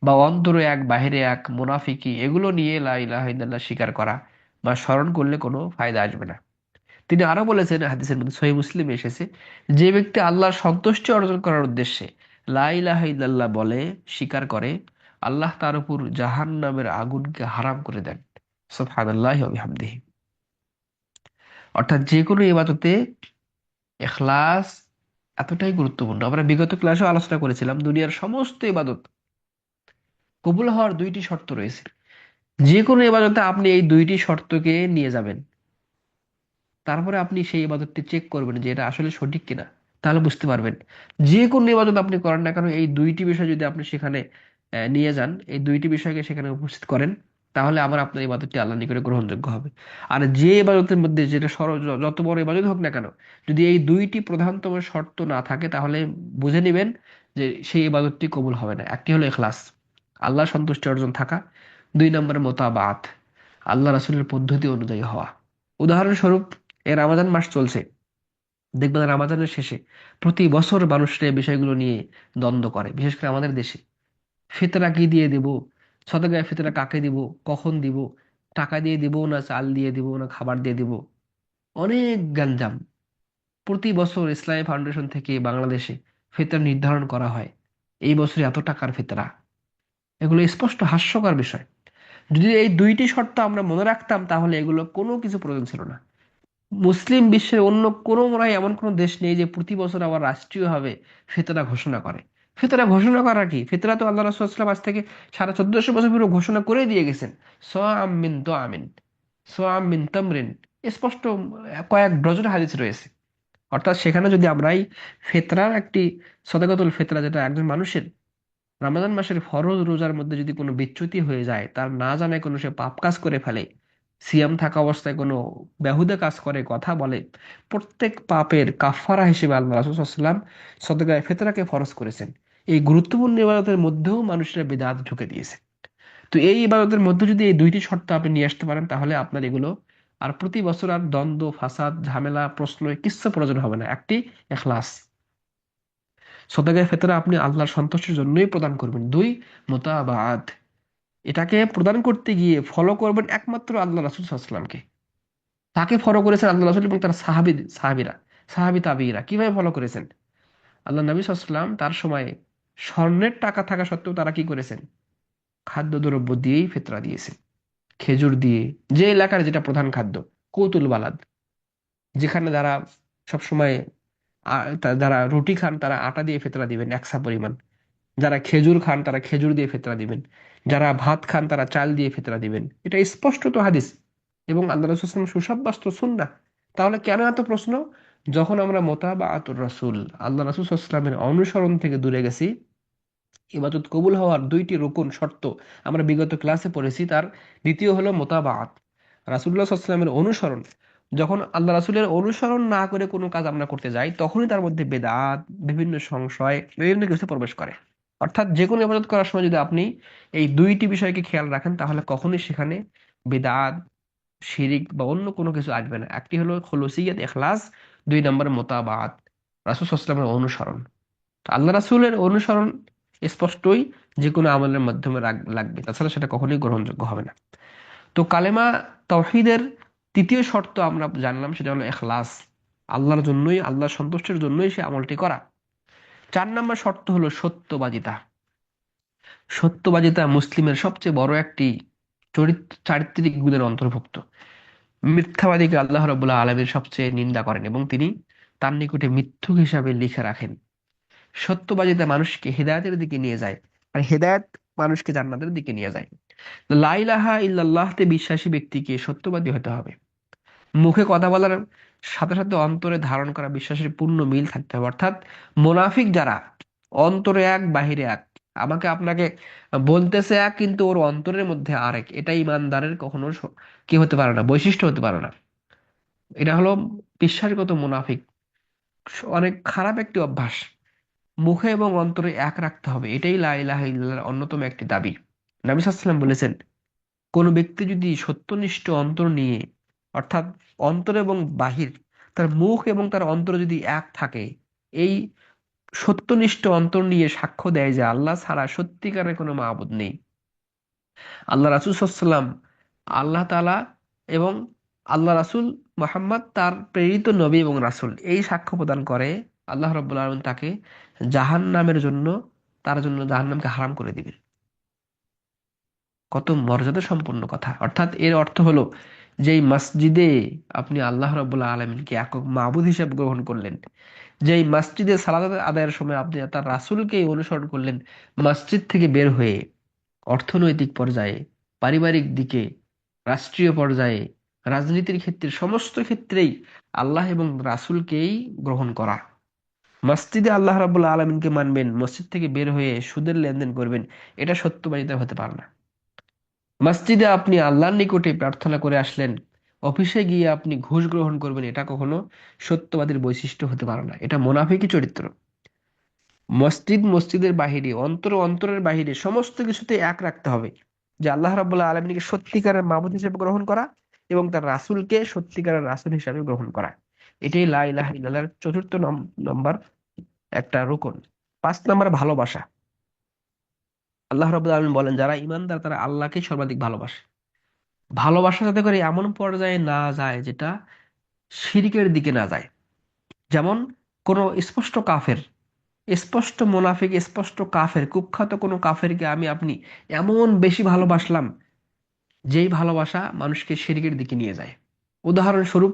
Speaker 1: বা অন্তরে এক বাহিরে এক মুনাফিকি এগুলো নিয়ে লা ইলাহা ইল্লাল্লাহ স্বীকার করা বা স্মরণ করলে কোনো ফায়দা আসবে না। তিনি আরো বলেছেন, হাদিসের মধ্যে সহিহ মুসলিমে এসেছে, যে ব্যক্তি আল্লাহর সন্তুষ্টি অর্জন করার উদ্দেশ্যে লা ইলাহা ইল্লাল্লাহ বলে, স্বীকার করে, আল্লাহ তার উপর জাহান্নামের আগুনকে হারাম করে দেন। সুবহানাল্লাহি ওয়া বিহামদিহি। অর্থাৎ যে কোনো ইবাদতে ইখলাস এতটাই গুরুত্বপূর্ণ। আমরা বিগত ক্লাসেও আলোচনা করেছিলাম, দুনিয়ার সমস্ত ইবাদত কবুল হওয়ার দুইটি শর্ত রয়েছে। যে কোনো ইবাদতে আপনি এই দুইটি শর্তকে নিয়ে যাবেন, তারপরে আপনি সেই ইবাদতটি চেক করবেন যে এটা আসলে সঠিক কিনা, তাহলে বুঝতে পারবেন। যে কোনো ইবাদত আপনি করেন না কেন, এই দুইটি বিষয় যদি আপনি সেখানে নিয়ে যান, এই দুইটি বিষয়কে সেখানে উপস্থিত করেন, তাহলে আবার আপনার ইবাদতটি আল্লাহ নিকটে গ্রহণযোগ্য হবে। আর যে ইবাদতের মধ্যে, যেটা যত বড় ইবাদত হোক না কেন, যদি এই দুইটি প্রধানতম শর্ত না থাকে, তাহলে বুঝে নেবেন যে সেই ইবাদতটি কবুল হবে না। একটি হলো ইখলাস, আল্লাহ সন্তুষ্টি অর্জন থাকা। দুই নম্বরে মোতাবাত, আল্লাহ রাসূলের পদ্ধতি অনুযায়ী হওয়া। উদাহরণস্বরূপ, রামাদান মাস চলছে, দেখবেন রামাদানের শেষে প্রতি বছর মানুষরা এই বিষয়গুলো নিয়ে দ্বন্দ্ব করে, বিশেষ করে আমাদের দেশে। ফিতরা কি দিয়ে দিব, সদকায়ে ফিতরা কাকে দিব, কখন দিব, টাকা দিয়ে দিব না চাল দিয়ে দিব না খাবার দিয়ে দিব, অনেক গ্যাঞ্জাম। প্রতি বছর ইসলামী ফাউন্ডেশন থেকে বাংলাদেশে ফিতরা নির্ধারণ করা হয়, এই বছর এত টাকার ফিতরা। এগুলো স্পষ্ট হাস্যকর বিষয়। যদি এই দুইটি শর্ত আমরা মনে রাখতাম, তাহলে এগুলো কোনো কিছু প্রয়োজন ছিল না। মুসলিম বিশ্বের অন্য কোনো মনে হয় এমন কোনো দেশ নেই যে প্রতি বছর আবার রাষ্ট্রীয়ভাবে ফিতরা ঘোষণা করে। ফিতরা ঘোষণা করা কি? ফিতরা তো আল্লাহ রাসূল সাল্লাল্লাহু আলাইহি ওয়াসাল্লাম আজ থেকে 1450 বছর পূর্বে ঘোষণা করে দিয়ে গেছেন। সোয়াম মিন আমিন, সোয়াম মিন তামরিন, স্পষ্ট কয়েক ডজন হাদিস রয়েছে। অর্থাৎ সেখানে যদি আমরা এই ফিতরার একটি সদাকাতুল ফিতরা, যেটা একজন মানুষের রমাদান মাসের ফরজ রোজার মধ্যে যদি কোনো বিচ্যুতি হয়ে যায়, তার না জানায় কোনো সে পাপ কাজ করে ফেলে, সিয়াম থাকা অবস্থায় কোনো বেহুদা কাজ করে, কথা বলে, প্রত্যেক পাপের কাফারা হিসেবে আল্লাহ রাসূল সাল্লাল্লাহু আলাইহি ওয়াসাল্লাম সদকায়ে ফিতরাকে ফরজ করেছেন। এই গুরুত্বপূর্ণ ইবাদতের মধ্যেও মানুষরা বিদআত ঢুকে দিয়েছে। তো এই ইবাদতের মধ্যে যদি এই দুইটি শর্ত আপনি নিয়ে আসতে পারেন, তাহলে আপনার এগুলো আর প্রতি বছর আর দ্বন্দ্ব, ফাসাদ, ঝামেলা, প্রশ্ন কিচ্ছু প্রয়োজন হবে না। একটি ইখলাস, সদকায়ে ফিতরা আপনি আল্লাহর সন্তুষ্টির জন্যই প্রদান করবেন। দুই, মুতাবাআত, এটাকে প্রদান করতে গিয়ে ফলো করবেন একমাত্র আল্লাহ রাসূল সাল্লাল্লাহু আলাইহি ওয়াসাল্লামকে। তাকে ফলো করেছেন আল্লাহ রাসূল এবং তার সাহাবীরা, সাহাবী তাবিঈরা কিভাবে ফলো করেছেন? আল্লাহ নবী সাল্লাল্লাহু আলাইহি ওয়াসাল্লাম তার সময়ে স্বর্ণের টাকা থাকা সত্ত্বেও তারা কি করেছেন? খাদ্যদ্রব্য দিয়েই ফিতরা দিয়েছেন। খেজুর দিয়ে, যে এলাকার যেটা প্রধান খাদ্য, কৌতুল বালাদ, যেখানে যারা সবসময় যারা রুটি খান তারা আটা দিয়ে ফিতরা দিবেন 1 সা পরিমাণ, যারা খেজুর খান তারা খেজুর দিয়ে ফিতরা দিবেন, যারা ভাত খান তারা চাল দিয়ে ফিতরা দিবেন। এটা স্পষ্টত হাদিস এবং আল্লাহ রাসূল সাল্লাল্লাহু আলাইহি ওয়াসাল্লাম সুসাব্যস্ত সুন্নাহ। তাহলে কেন এত প্রশ্ন? যখন আমরা মুতাবাআতুর রাসূল, আল্লাহ রাসূল সাল্লাল্লাহু আলাইহি ওয়াসাল্লামের অনুসরণ থেকে দূরে গেছি, ইবাদত কবুল হওয়ার দুইটি রুকুন শর্ত আমরা বিগত ক্লাসে পড়েছি। তার দ্বিতীয় হলো মুতাবাআত, রাসূলুল্লাহ সাল্লাল্লাহু আলাইহি ওয়াসাল্লামের অনুসরণ। যখন আল্লাহ রাসূলের অনুসরণ না করে কোনো কাজ আমরা করতে যাই, তখনই তার মধ্যে বেদাত, বিভিন্ন সংশয়, বিভিন্ন কিছু প্রবেশ করে। অর্থাৎ যে কোনো ইবাদত করার সময় যদি আপনি এই দুইটি বিষয়কে খেয়াল রাখেন, তাহলে কখনোই সেখানে বেদাত, শিরিক বা অন্য কোনো কিছু আসবে না। একটি হলো খুলুসিয়াত, ইখলাস। দুই নম্বরে মুতাবাআত, রাসূল সাল্লাল্লাহু আলাইহি ওয়াসাল্লামের অনুসরণ। তো আল্লাহ রাসূলের অনুসরণ স্পষ্টই যে কোনো আমলের মাধ্যমে লাগবে, তাছাড়া সেটা কখনোই গ্রহণযোগ্য হবে না। তো কালেমা তাওহীদের তৃতীয় শর্ত আমরা জানলাম, সেটা হলো ইখলাস, আল্লাহর জন্যই, আল্লাহর সন্তুষ্টির জন্যই সে আমলটি করা। 4 নম্বর শর্ত হলো সত্যবাদিতা। সত্যবাদিতা মুসলিমের সবচেয়ে বড় একটি চারিত্রিক গুণের অন্তর্ভুক্ত। মিথ্যাবাদীকে আল্লাহ রাব্বুল আলামিন সবচেয়ে নিন্দা করেন এবং তিনি তার নিকটে মিথ্যুক হিসাবে লিখে রাখেন। সত্যবাদিতা মানুষকে হেদায়েতের দিকে নিয়ে যায়, আর হেদায়েত মানুষকে জান্নাতের দিকে নিয়ে যায়। লা ইলাহা ইল্লাল্লাহতে বিশ্বাসী ব্যক্তিকে সত্যবাদী হতে হবে। মুখে কথা বলার সাথে সাথে অন্তরে ধারণ করা বিশ্বাসের পূর্ণ মিল থাকতে হবে। অর্থাৎ মুনাফিক যারা, অন্তরে এক বাহিরে এক, আমাকে আপনাকে বলতেছে এক কিন্তু ওর অন্তরের মধ্যে আরেক, এটা ইমানদারের কখনো কি হতে পারে না, বৈশিষ্ট্য হতে পারে না। এটা হলো বিশ্বাসগত মুনাফিক, অনেক খারাপ একটি অভ্যাস। মুখে এবং অন্তরে এক রাখতে হবে, এটাই লা ইলাহা ইল্লাল্লাহর অন্যতম একটি দাবি। নবী সাল্লাল্লাহু আলাইহি ওয়াসাল্লাম বলেছেন, কোন ব্যক্তি যদি সত্যনিষ্ঠ অন্তর নিয়ে, অর্থাৎ অন্তর এবং বাহির, তার মুখ এবং তার অন্তর যদি এক থাকে, এই সত্যনিষ্ঠ অন্তর নিয়ে সাক্ষ্য দেয় যে আল্লাহ ছাড়া সত্যিকারের কোনো মাবুদ নেই। আল্লাহ রাসূল সাল্লাল্লাহু আলাইহি ওয়াসাল্লাম আল্লাহ তাআলা এবং আল্লাহ রাসূল মুহাম্মদ তার প্রেরিত নবী এবং রাসূল, এই সাক্ষ্য প্রদান করে আল্লাহ রাব্বুল আলামিন তাকে জাহান্নামের জন্য, তার জন্য জাহান্নামকে হারাম করে দিবেন। কত মর্যাদা সম্পন্ন কথা! অর্থাৎ এর অর্থ হলো, যেই মসজিদে আপনি আল্লাহ রাব্বুল আলামিনকে একক মাবুদ হিসেবে গ্রহণ করলেন, যেই মসজিদে সালাত আদায়ের সময় আপনি তার রাসূলকেই অনুসরণ করলেন, মসজিদ থেকে বের হয়ে অর্থনৈতিক পর্যায়ে, পারিবারিক দিকে, রাষ্ট্রীয় পর্যায়ে, রাজনীতির ক্ষেত্রে, সমস্ত ক্ষেত্রেই আল্লাহ এবং রাসূলকেই গ্রহণ করা। মসজিদে আল্লাহ রাব্বুল আলামিনকে মানবেন, মসজিদ থেকে বের হয়ে সুদের লেনদেন করবেন, এটা সত্যবাদিতা হতে পারে না। মসজিদে আপনি আল্লাহর নিকটে প্রার্থনা করে আসলেন, অফিসে গিয়ে আপনি ঘুষ গ্রহণ করবেন, এটা কখনো সত্যবাদীর বৈশিষ্ট্য হতে পারে না, এটা মুনাফিকি চরিত্র। মসজিদ, মসজিদের বাহিরে, অন্তর, অন্তরের বাহিরে সমস্ত কিছুতে এক রাখতে হবে, যে আল্লাহ রাব্বুল আলামিনকে সত্যিকারের মাবুদ হিসেবে গ্রহণ করা এবং তার রাসূলকে সত্যিকারের রাসূল হিসেবে গ্রহণ করা। এটাই লা ইলাহা ইল্লাল্লাহর চতুর্থ নম্বর একটা রুকন। 5 নম্বর ভালোবাসা। আল্লাহ রাব্বুল আলামিন বলেন, যারা ঈমানদার তারা আল্লাহকে সর্বাধিক ভালোবাসে। ভালোবাসা যাতে করে এমন পর্যায়ে না যায় যেটা শিরকের দিকে না যায়। যেমন কোন স্পষ্ট কাফের, স্পষ্ট মুনাফিক, স্পষ্ট কাফের, কুখ্যাত কোনো কাফেরকে আমি আপনি এমন বেশি ভালোবাসলাম, যেই ভালোবাসা মানুষকে শিরকের দিকে নিয়ে যায়। উদাহরণস্বরূপ,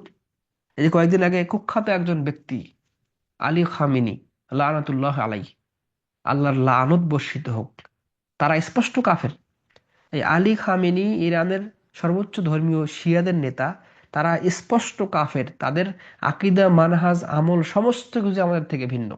Speaker 1: এই যে কয়েকদিন আগে কুখ্যাত একজন ব্যক্তি আলী খামিনি লানাতুল্লাহ আলাই, আল্লাহর লানত বর্ষিত হোক, তারা স্পষ্ট কাফের। এই আলী খামেনি ইরানের সর্বোচ্চ ধর্মীয় শিয়াদের নেতা, তারা স্পষ্ট কাফের। তাদের আকীদা, মানহাজ, আমল সমস্ত কিছু আমাদের থেকে ভিন্ন।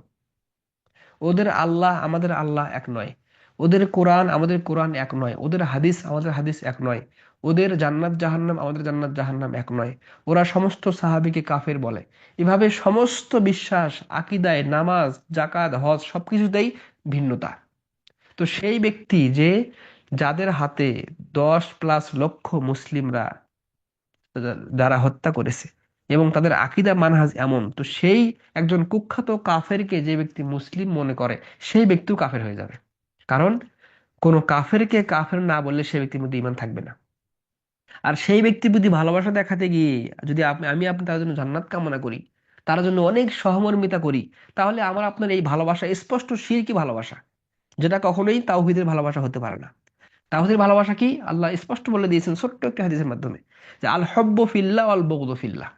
Speaker 1: ওদের আল্লাহ আমাদের আল্লাহ এক নয়, ওদের কোরআন আমাদের কোরআন এক নয়, ওদের হাদিস আমাদের হাদিস এক নয়, ওদের জান্নাত জাহান্নাম আমাদের জান্নাত জাহান্নাম এক নয়। ওরা সমস্ত সাহাবীকে কাফের বলে। এভাবে সমস্ত বিশ্বাস, আকীদায়, নামাজ, জাকাত, হজ সবকিছুতেই ভিন্নতা। তো সেই ব্যক্তি যে, যাদের হাতে 10+ লক্ষ মুসলিমরা যারা হত্যা করেছে এবং তাদের আকীদা মানহাজ এমন, তো সেই একজন কুখ্যাত কাফেরকে যে ব্যক্তি মুসলিম মনে করে, সেই ব্যক্তিও কাফের হয়ে যাবে। কারণ কোন কাফেরকে কাফের না বললে সে ব্যক্তির মধ্যে ঈমান থাকবে না। আর সেই ব্যক্তির প্রতি ভালোবাসা দেখাতে গিয়ে যদি আমি আপনি তার জন্য জান্নাত কামনা করি, তার জন্য অনেক সহমর্মিতা করি, তাহলে আমার আপনার এই ভালোবাসা স্পষ্ট শিরকি ভালোবাসা, যেটা কখনোই তাওহীদের ভালোবাসা হতে পারে না। তাওহীদের ভালোবাসা কি? আল্লাহ স্পষ্ট বলে দিয়েছেন ছোট্ট একটা হাদিসের মাধ্যমে, যে আল হব্বু ফিল্লাহ ওয়াল বুগদু ফিল্লাহ।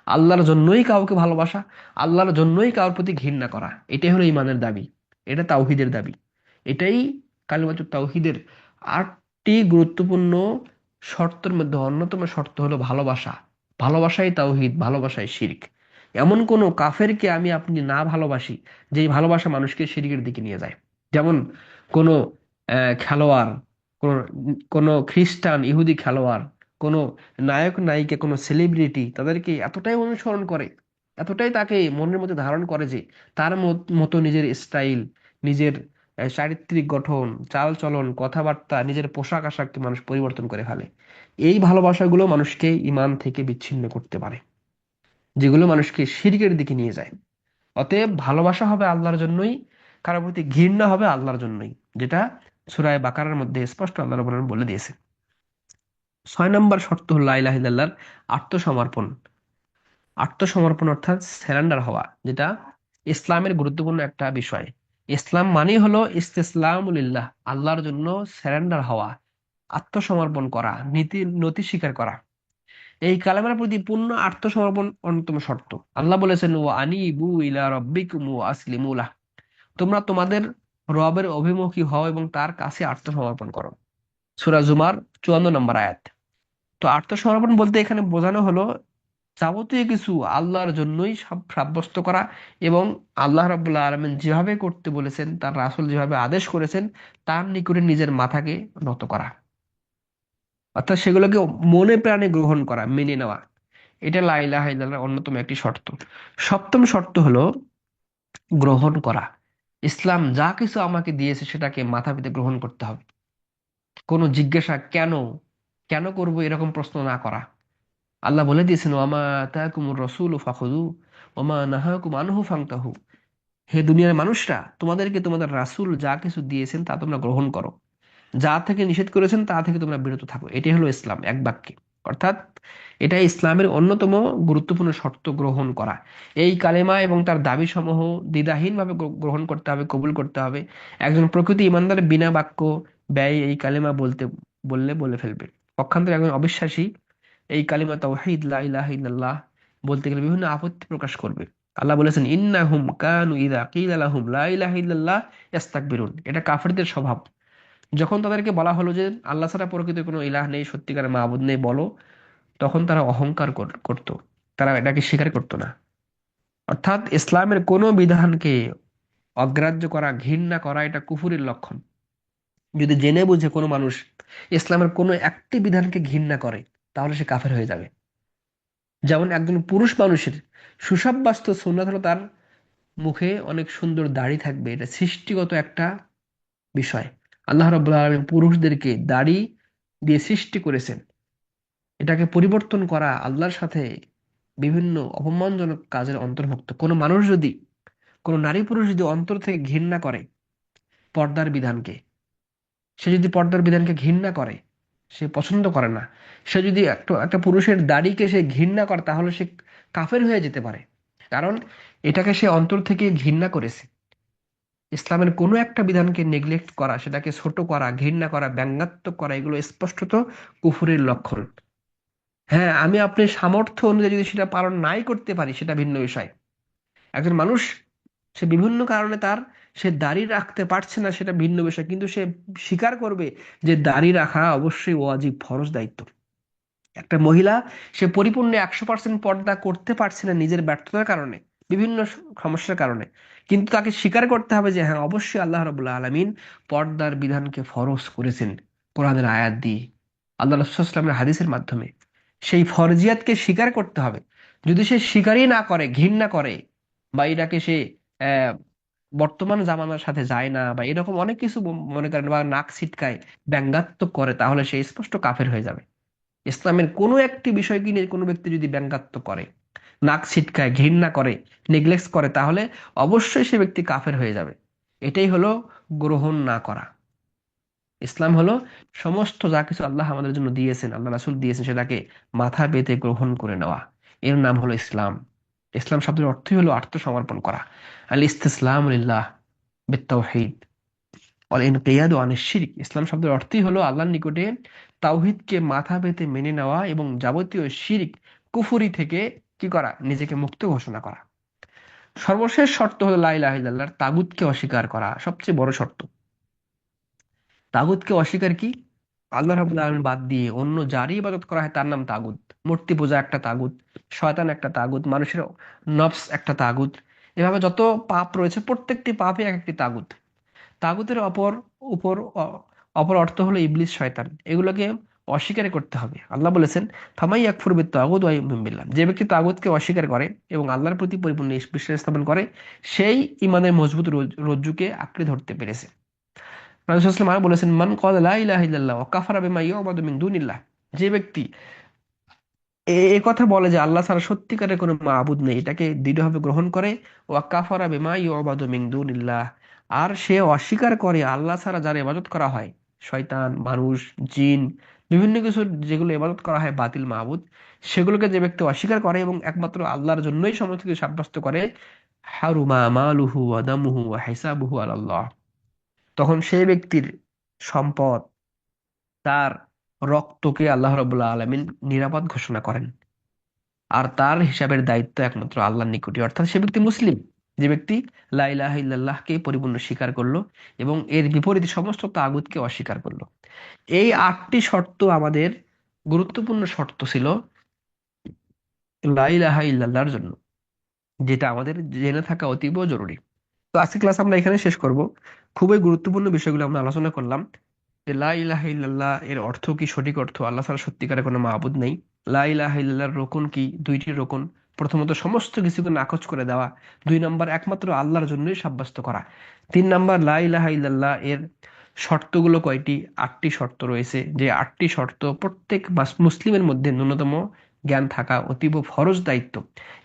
Speaker 1: আল্লাহর জন্যই কাউকে ভালোবাসা, আল্লাহর জন্যই কারোর প্রতি ঘৃণা করা, এটাই হলো ঈমানের দাবি, এটা তাওহীদের দাবি। এটাই কালিমাতুত তাওহীদের 8টি গুরুত্বপূর্ণ শর্তের মধ্যে অন্যতম শর্ত হলো ভালোবাসা। ভালোবাসাই তাওহীদ, ভালোবাসাই শিরক। এমন কোন কাফেরকে আমি আপনি না ভালোবাসি যেই ভালোবাসা মানুষকে শিরকের দিকে নিয়ে যায়। যেমন কোন খেলোয়াড়, কোন কোন খ্রিস্টান ইহুদি খেলোয়াড়, কোন নায়ক নায়িকা, কোন সেলিব্রিটি তাদেরকে এতটাই অনুসরণ করে, এতটাই তাকে মনের মধ্যে ধারণ করে যে তার মতো নিজের স্টাইল, নিজের চারিত্রিক গঠন, চাল চলন, কথাবার্তা, নিজের পোশাক আশাককে মানুষ পরিবর্তন করে ফেলে। এই ভালোবাসাগুলো মানুষকে ঈমান থেকে বিচ্ছিন্ন করতে পারে, যেগুলো মানুষকে শিরকের দিকে নিয়ে যায়। অতএব ভালোবাসা হবে আল্লাহর জন্যই, কারোর প্রতি ঘৃণা হবে আল্লাহর জন্যই, যেটা সূরা বাকারার মধ্যে স্পষ্ট আল্লাহ রাব্বুল আলামিন বলে দিয়েছে। 6 নম্বর শর্ত হলো লা ইলাহা ইল্লাল্লাহর আত্মসমর্পণ। আত্মসমর্পণ অর্থাৎ সারেন্ডার হওয়া, যেটা ইসলামের গুরুত্বপূর্ণ একটা বিষয়। ইসলাম মানে হলো ইস্তিসলামুলিল্লাহ, আল্লাহর জন্য সারেন্ডার হওয়া, আত্মসমর্পণ করা, নীতি নতি স্বীকার করা। এই কালেমার প্রতি পূর্ণ আত্মসমর্পণ অন্যতম শর্ত। আল্লাহ বলেছেন, ও আনিবু ইলা রাব্বিকুম ওয়া আসলিমু লাহ, তোমরা তোমাদের রবের অভিমুখী হও এবং তার কাছে আত্মসমর্পণ করো। সূরা জুমার 54 নম্বর আয়াত। তো আত্মসমর্পণ বলতে এখানে বোঝানো হলো যাবতীয় কিছু আল্লাহর জন্যই সব সাব্যস্ত করা, এবং আল্লাহ রাব্বুল আলামিন যেভাবে করতে বলেছেন, তার রাসূল যেভাবে আদেশ করেছেন, তার নিকটে নিজের মাথাকে নত করা, অর্থাৎ সেগুলোকে মনে প্রাণে গ্রহণ করা, মেনে নেওয়া। এটা লা ইলাহা ইল্লাল্লাহর অন্যতম একটি শর্ত। 7ম শর্ত হলো গ্রহণ করা। ইসলাম যা কিছু আমাকে দিয়েছে সেটাকে মাথা পেতে গ্রহণ করতে হবে। কোনো জিজ্ঞাসা কেন, কেন করব এরকম প্রশ্ন না করা। আল্লাহ বলে দিয়েছেন, ওয়ামা আতাকুমুর রাসূলু ফাখুযু ওয়ামা নাহাকুম আনহু ফান্তাহু। হে দুনিয়ার মানুষরা, তোমাদেরকে তোমাদের রাসূল যা কিছু দিয়েছেন তা তোমরা গ্রহণ করো, যা থেকে নিষেধ করেছেন তা থেকে তোমরা বিরত থাকো। এটাই হলো ইসলাম এক বাক্যে। অর্থাৎ এটাই ইসলামের অন্যতম গুরুত্বপূর্ণ শর্ত, গ্রহণ করা। এই কালেমা এবং তার দাবি সমূহ দ্বিধাহীনভাবে গ্রহণ করতে হবে, কবুল করতে হবে। একজন প্রকৃত ইমানদার বিনা বাক্য ব্যয় এই কালেমা বলে ফেলবে। পক্ষান্তরে একজন অবিশ্বাসী এই কালিমা তাওহীদ লা ইলাহা ইল্লাল্লাহ বলতে গেলে বিভিন্ন আপত্তি প্রকাশ করবে। আল্লাহ বলেছেন, ইন্নাহুম কানু ইযা কিলা লাহুম লা ইলাহা ইল্লাল্লাহ ইস্তাকবিরুন। এটা কাফিরদের স্বভাব। যখন তাদেরকে বলা হলো যে আল্লাহ ছাড়া প্রকৃত কোনো ইলাহ নেই, সত্যিকারের মাবুদ নেই বলো, তখন তারা অহংকার করত। তারা এটাকে স্বীকার করতো না। অর্থাৎ ইসলামের কোনো বিধানকে অগ্রাহ্য করা, ঘৃণা করা, এটা কুফুরের লক্ষণ। যদি জেনে বুঝে কোনো মানুষ ইসলামের কোনো একটি বিধানকে ঘৃণা করে, তাহলে সে কাফের হয়ে যাবে। যেমন একজন পুরুষ মানুষের সুসাব্যস্ত সুন্নাত হলো তার মুখে অনেক সুন্দর দাড়ি থাকবে। এটা সৃষ্টিগত একটা বিষয়। আল্লাহ রাব্বুল আলামিন পুরুষদেরকে দাড়ি দিয়ে সৃষ্টি করেছেন। এটাকে পরিবর্তন করা আল্লাহর সাথে বিভিন্ন অপমানজনক কাজের অন্তর্ভুক্ত। কোনো মানুষ যদি, কোনো নারী পুরুষ যদি অন্তর থেকে ঘৃণা করে পর্দার বিধানকে, সে যদি পর্দার বিধানকে ঘৃণা করে, সে পছন্দ করে না, সে যদি একটা একটা পুরুষের দাড়িকে সে ঘৃণা করে, তাহলে সে কাফের হয়ে যেতে পারে। কারণ এটাকে সে অন্তর থেকে ঘৃণা করেছে। ইসলামের কোনো একটা বিধানকে নেগলেক্ট করা, সেটাকে ছোট করা, ঘৃণা করা, ব্যঙ্গাত্মক করা, এগুলো স্পষ্টত কুফুরের লক্ষণ। হ্যাঁ, আমি আপনার সামর্থ্য অনুযায়ী যদি সেটা পালন নাই করতে পারি, সেটা ভিন্ন বিষয়। একজন মানুষ, সে বিভিন্ন কারণে সে দাড়ি রাখতে পারছে না, সেটা ভিন্ন বিষয়, কিন্তু সে স্বীকার করবে যে দাড়ি রাখা অবশ্যই ওয়াজিব, ফরজ দায়িত্ব। একটা মহিলা, সে পরিপূর্ণ 100% পর্দা করতে পারছে না নিজের ব্যর্থতার কারণে, বিভিন্ন সমস্যার কারণে, কিন্তু তাকে স্বীকার করতে হবে যে হ্যাঁ, অবশ্যই আল্লাহ রাব্বুল আলামিন পর্দার বিধানকে ফরজ করেছেন কোরআনের আয়াত দিয়ে, আল্লাহ রাসূলুল্লাহ সাল্লাল্লাহু আলাইহি ওয়াসাল্লামের হাদিসের মাধ্যমে। সেই ফরজিয়াতকে স্বীকার করতে হবে। যদি সে স্বীকারই না করে, ঘৃণা করে, বা এটাকে সে আহ বর্তমান জামানার সাথে যায় না, বা এরকম অনেক কিছু মনে করেন, বা নাক ছিটকায়, ব্যঙ্গাত্মক করে, তাহলে সে স্পষ্ট কাফের হয়ে যাবে। ইসলামের কোনো একটি বিষয়কে নিয়ে কোনো ব্যক্তি যদি ব্যঙ্গাত্মক করে, নাক ছিটকায়, ঘৃণা করে, নেগলেক্ট করে, তাহলে অবশ্যই সে ব্যক্তি কাফের হয়ে যাবে। এটাই হলো গ্রহণ না করা। ইসলাম হলো সমস্ত যা কিছু আল্লাহ আমাদের জন্য দিয়েছেন, আল্লাহ রাসূল দিয়েছেন, সেটাকে মাথা পেতে গ্রহণ করে নেওয়া। এর নাম হলো ইসলাম। ইসলাম শব্দের অর্থই হলো আত্মসমর্পণ করা। আল ইসতিসলামু লিল্লাহ বিত্তাওহীদ ওয়াল ইনকিয়াদু আনিশ শিরক। ইসলাম শব্দের অর্থই হলো আল্লাহর নিকটে তাওহীদকে মাথা পেতে মেনে নেওয়া এবং যাবতীয় শিরক, কুফরি থেকে কি করা, নিজেকে মুক্ত ঘোষণা করা। সর্বশেষ শর্ত হলো লা ইলাহা ইল্লাল্লাহ, তাগুতকে অস্বীকার করা, সবচেয়ে বড় শর্ত। তাগুতকে অস্বীকার কি? আল্লাহ রাব্বুল আলামিন বাদ দিয়ে অন্য যারই ইবাদত করা হয় তার নাম তাগুত। মূর্তি পূজা একটা তাগুত, শয়তান একটা তাগুত, মানুষের নফস একটা তাগুত। এভাবে যত পাপ রয়েছে, প্রত্যেকটি পাপই এক একটি তাগুত। তাগুতের উপর অপর অর্থ হলো ইবলিস, শয়তান। এগুলোকে অস্বীকার করতে হবে। আল্লাহ বলেছেন, ফামাই ইয়াকফুর বিত তাগুত ওয়া ইউমিন বিল্লাহ। যে ব্যক্তি তাগুতকে অস্বীকার করে এবং আল্লাহর প্রতি পরিপূর্ণ বিশ্বাস স্থাপন করে, সেই ইমানের মজবুত রজ্জুকে আঁকড়ে ধরতে পেরেছে। রাসূলুল্লাহ সাল্লাল্লাহু আলাইহি ওয়াসাল্লাম আরো বলেছেন, মান ক্বালা লা ইলাহা ইল্লাল্লাহ ওয়া কাফারা বিমা ইউ'বাদু মিন দুনিল্লাহ। যে ব্যক্তি এ কথা বলে যে আল্লাহ ছাড়া সত্যিকারের কোনো মাবুদ নেই, এটাকে দৃঢ়ভাবে গ্রহণ করে, ওয়া কাফারা বিমা ইউ'বাদু মিন দুনিল্লাহ, আর সে অস্বীকার করে আল্লাহ ছাড়া যার ইবাদত করা হয়, শয়তান, মানুষ, জিন, বিভিন্ন কিছু যেগুলো ইবাদত করা হয় বাতিল মাবুদ, সেগুলোকে যে ব্যক্তি অস্বীকার করে এবং একমাত্র আল্লাহর জন্যই সমস্ত কিছু সাব্যস্ত করে, হারুমা মালুহু ওয়া দামুহু ওয়া হিসাবুহু আলাল্লাহ। তখন সেই ব্যক্তির সম্পদ, তার রক্তকে আল্লাহ রাব্বুল আলামিন নিরাপদ ঘোষণা করেন। আর তার হিসাবের দায়িত্ব একমাত্র আল্লাহর নিকটে। অর্থাৎ সে ব্যক্তি মুসলিম, যে ব্যক্তি লা ইলাহা ইল্লাল্লাহকে পরিপূর্ণ স্বীকার করলো এবং এর বিপরীতে সমস্ত তাগুতকে অস্বীকার করলো। এই 8টি শর্ত আমাদের গুরুত্বপূর্ণ শর্ত ছিল লা ইলাহা ইল্লাল্লাহর জন্য, যেটা আমাদের জেনে থাকা অতীব জরুরি। তো আজকে ক্লাস আমরা এখানে শেষ করব। খুবই গুরুত্বপূর্ণ বিষয়গুলো আমরা আলোচনা করলাম, যে লা ইলাহা ইল্লাল্লাহ এর অর্থ কি, সঠিক অর্থ, আল্লাহ ছাড়া সত্যিকারের কোনো মাবুদ নেই। লা ইলাহা ইল্লাল্লাহর রোকন কি, দুইটি রোকন। প্রথমত সমস্ত কিছুকে নাকচ করে দেওয়া। 2 নম্বর, একমাত্র আল্লাহর জন্যই সাব্যস্ত করা। 3 নম্বর, লা ইলাহা ইল্লাল্লাহ এর শর্তগুলো কয়টি? 8টি শর্ত রয়েছে, যে 8টি শর্ত প্রত্যেক মুসলিমের মধ্যে ন্যূনতম জ্ঞান থাকা অতীব ফরজ দায়িত্ব।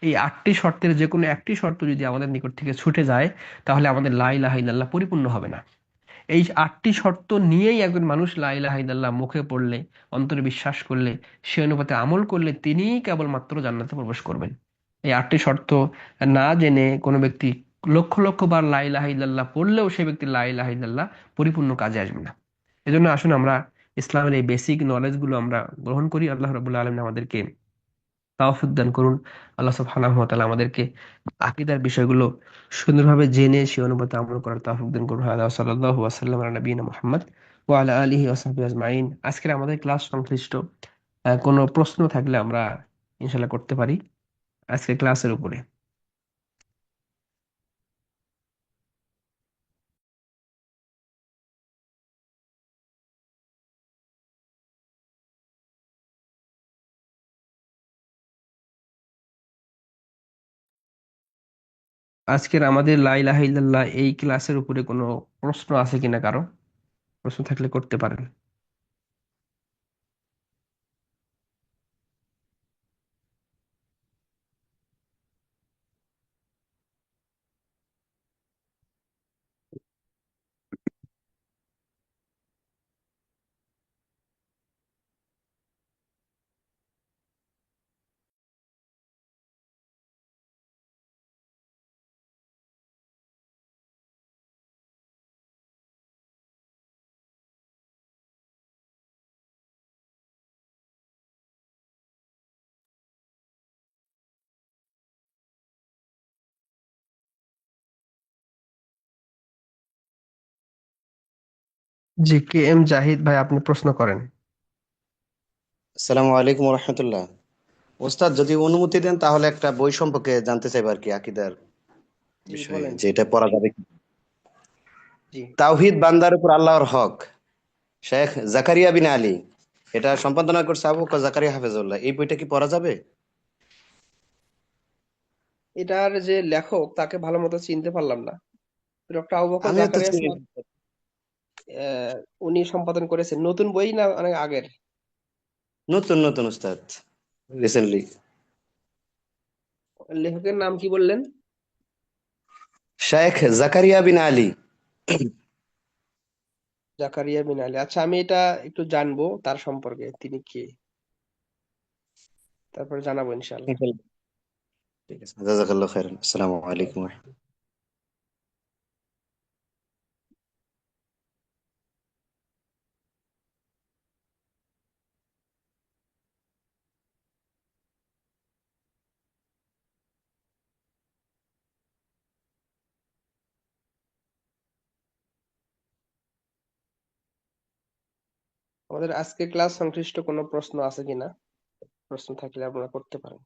Speaker 1: এই 8টি শর্তের যে কোনো একটি শর্ত যদি আমাদের নিকট থেকে ছুটে যায়, তাহলে আমাদের লা ইলাহা ইল্লাল্লাহ পরিপূর্ণ হবে না। এই 8টি শর্ত নিয়েই একজন মানুষ লা ইলাহা ইল্লাল্লাহ মুখে পড়লে, অন্তরে বিশ্বাস করলে, সে অনুপাতে আমল করলে তিনিই কেবলমাত্র জান্নাতে প্রবেশ করবেন। এই 8টি শর্ত না জেনে কোনো ব্যক্তি লক্ষ লক্ষ বার লা ইলাহা ইল্লাল্লাহ পড়লেও সে ব্যক্তি লা ইলাহা ইল্লাল্লাহ পরিপূর্ণ কাজে আসবে না। এজন্য আসুন আমরা ইসলামের এই বেসিক নলেজ গুলো আমরা গ্রহণ করি। আল্লাহ রাব্বুল আলামিন আমাদেরকে তাওফিক দান করুন। আল্লাহ সুবহানাহু ওয়া তাআলা আমাদেরকে আকীদার বিষয়গুলো সুন্দরভাবে জেনে সে অনুপাতে আমল করার তাওফিক দান করুন। হাদা সাল্লাল্লাহু ওয়া সাল্লাম আলা নবিয়িনা মুহাম্মদ ওয়া আলা আলিহি ওয়া সাহবিহি আজমাইন। আজকের আমাদের ক্লাস সংশ্লিষ্ট কোনো প্রশ্ন থাকলে আমরা ইনশাআল্লাহ করতে পারি আজকের ক্লাসের উপরে। আজকের আমাদের লা ইলাহা ইল্লাল্লাহ এই ক্লাসের উপরে কোনো প্রশ্ন আছে কিনা কারো? প্রশ্ন থাকলে করতে পারেন। জি, কে এম জাহিদ ভাই, আপনি প্রশ্ন করেন।
Speaker 2: আসসালামু আলাইকুম রহমতুল্লাহ। ওস্তাদ, যদি অনুমতি দেন তাহলে একটা বই সম্পর্কে জানতে চাইবো আর কি, আকীদার
Speaker 1: জি
Speaker 2: বিষয়ে,
Speaker 1: বলেন।
Speaker 2: যে এটা পড়া যাবে কি?
Speaker 1: জি,
Speaker 2: তাওহীদ বান্দার উপর আল্লাহর হক, শেখ জাকারিয়া বিন আলী, এটা সম্পাদনা করছে আবু বকর জাকারিয়া হাফেজউল্লাহ। এই বইটা কি পড়া যাবে?
Speaker 1: এটার যে লেখক তাকে ভালো মতো চিনতে পারলাম না। ডক্টর আবু বকর
Speaker 2: আমিও তো
Speaker 1: জাকারিয়া
Speaker 2: চিনি।
Speaker 1: স্যার, আহ, উনি সম্পাদন করেছেন নতুন বই না অনেক আগের?
Speaker 2: নতুন নতুন ওস্তাদ, রিসেন্টলি।
Speaker 1: লেখকের নাম কি বললেন?
Speaker 2: শেখ জাকারিয়া বিন আলী।
Speaker 1: জাকারিয়া বিন আলী। আচ্ছা, আমি এটা একটু জানবো তার সম্পর্কে, তিনি কে, তারপরে জানাবো ইনশাআল্লাহ।
Speaker 2: ঠিক আছে, জাযাকাল্লাহু খাইরান। আসসালামু আলাইকুম।
Speaker 1: আমাদের আজকে ক্লাস সংশ্লিষ্ট কোনো প্রশ্ন আছে কিনা? প্রশ্ন থাকলে আপনারা করতে পারেন।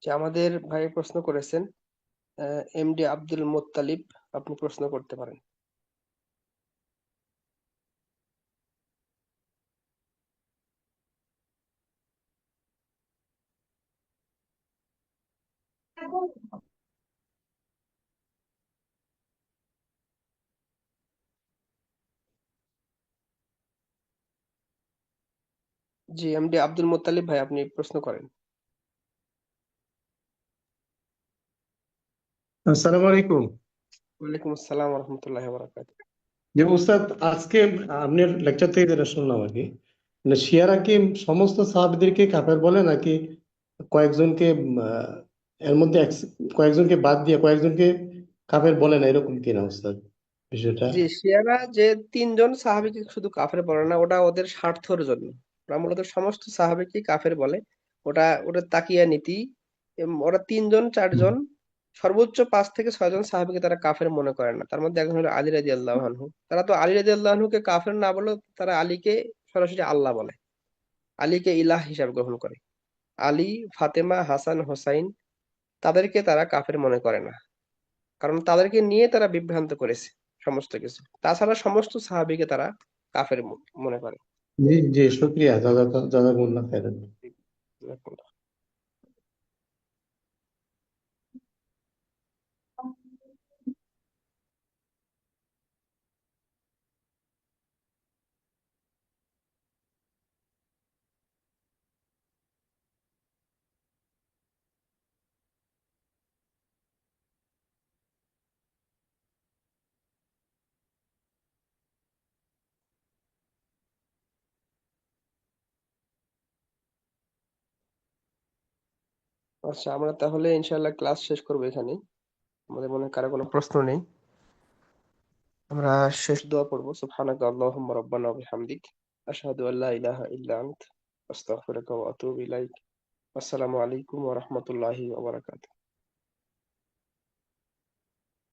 Speaker 1: যে আমাদের ভাই প্রশ্ন করেছেন, এমডি আব্দুল মোত্তালিব, আপনি প্রশ্ন করতে পারেন। জি, এমডি আব্দুল মোত্তালিব ভাই, আপনি প্রশ্ন করেন।
Speaker 3: আসসালামু আলাইকুম।
Speaker 1: ওয়ালাইকুম আসসালাম রহমতুল্লাহ বরাকাত।
Speaker 3: যে উস্তাদ, আজকে আপনার লেকচার থেকে যেটা শুনলাম আর কি, মানে শিয়ারা কি সমস্ত সাহাবীদেরকে কাফের বলে নাকি কয়েকজনকে এর মধ্যে কয়েকজনকে বাদ দিয়ে কয়েকজনকে কাফের বলে না, এরকম কিনা উস্তাদ বিষয়টা?
Speaker 1: জি, শিয়ারা যে 3জন সাহাবীকে শুধু কাফের বলে না, ওটা ওদের স্বার্থের জন্য। ওরা মূলত সমস্ত সাহাবীকে কাফের বলে। ওটা ওটা তাকিয়া নীতি। ওরা 3জন 4জন, সর্বোচ্চ 5 থেকে 6 জন সাহাবীকে তারা কাফের মনে করে না। তার মধ্যে একজন হলো আলী রাদিয়াল্লাহু আনহু। তারা তো আলী রাদিয়াল্লাহু আনহুকে কাফের না বলে, তারা আলীকে সরাসরি আল্লাহ বলে, আলীকে ইলাহ হিসাবে গ্রহণ করে। আলী, ফাতেমা, হাসান, হোসাইন তাদেরকে তারা কাফের মনে করে না, কারণ তাদেরকে নিয়ে তারা বিভ্রান্ত করেছে সমস্ত কিছু। তাছাড়া সমস্ত সাহাবীকে তারা কাফের মনে করে।
Speaker 3: জি জি, শুক্রিয়া, জাজাকুমুল্লাহ খাইরান।
Speaker 1: আচ্ছা, আমরা তাহলে ইনশাআল্লাহ ক্লাস শেষ করবো এখানে। আমাদের মনে হয় কারো কোনো প্রশ্ন নেই। আমরা শেষ দোয়া পড়বো। সুবহানাকা আল্লাহুম্মা রাব্বানা ওয়া বিহামদিক আশহাদু আল্লা ইলাহা ইল্লা আনত আস্তাগফিরুকা ওয়া আতুবু ইলাইক। আসসালামু আলাইকুম ওয়া রাহমাতুল্লাহি ওয়া বারাকাতুহু।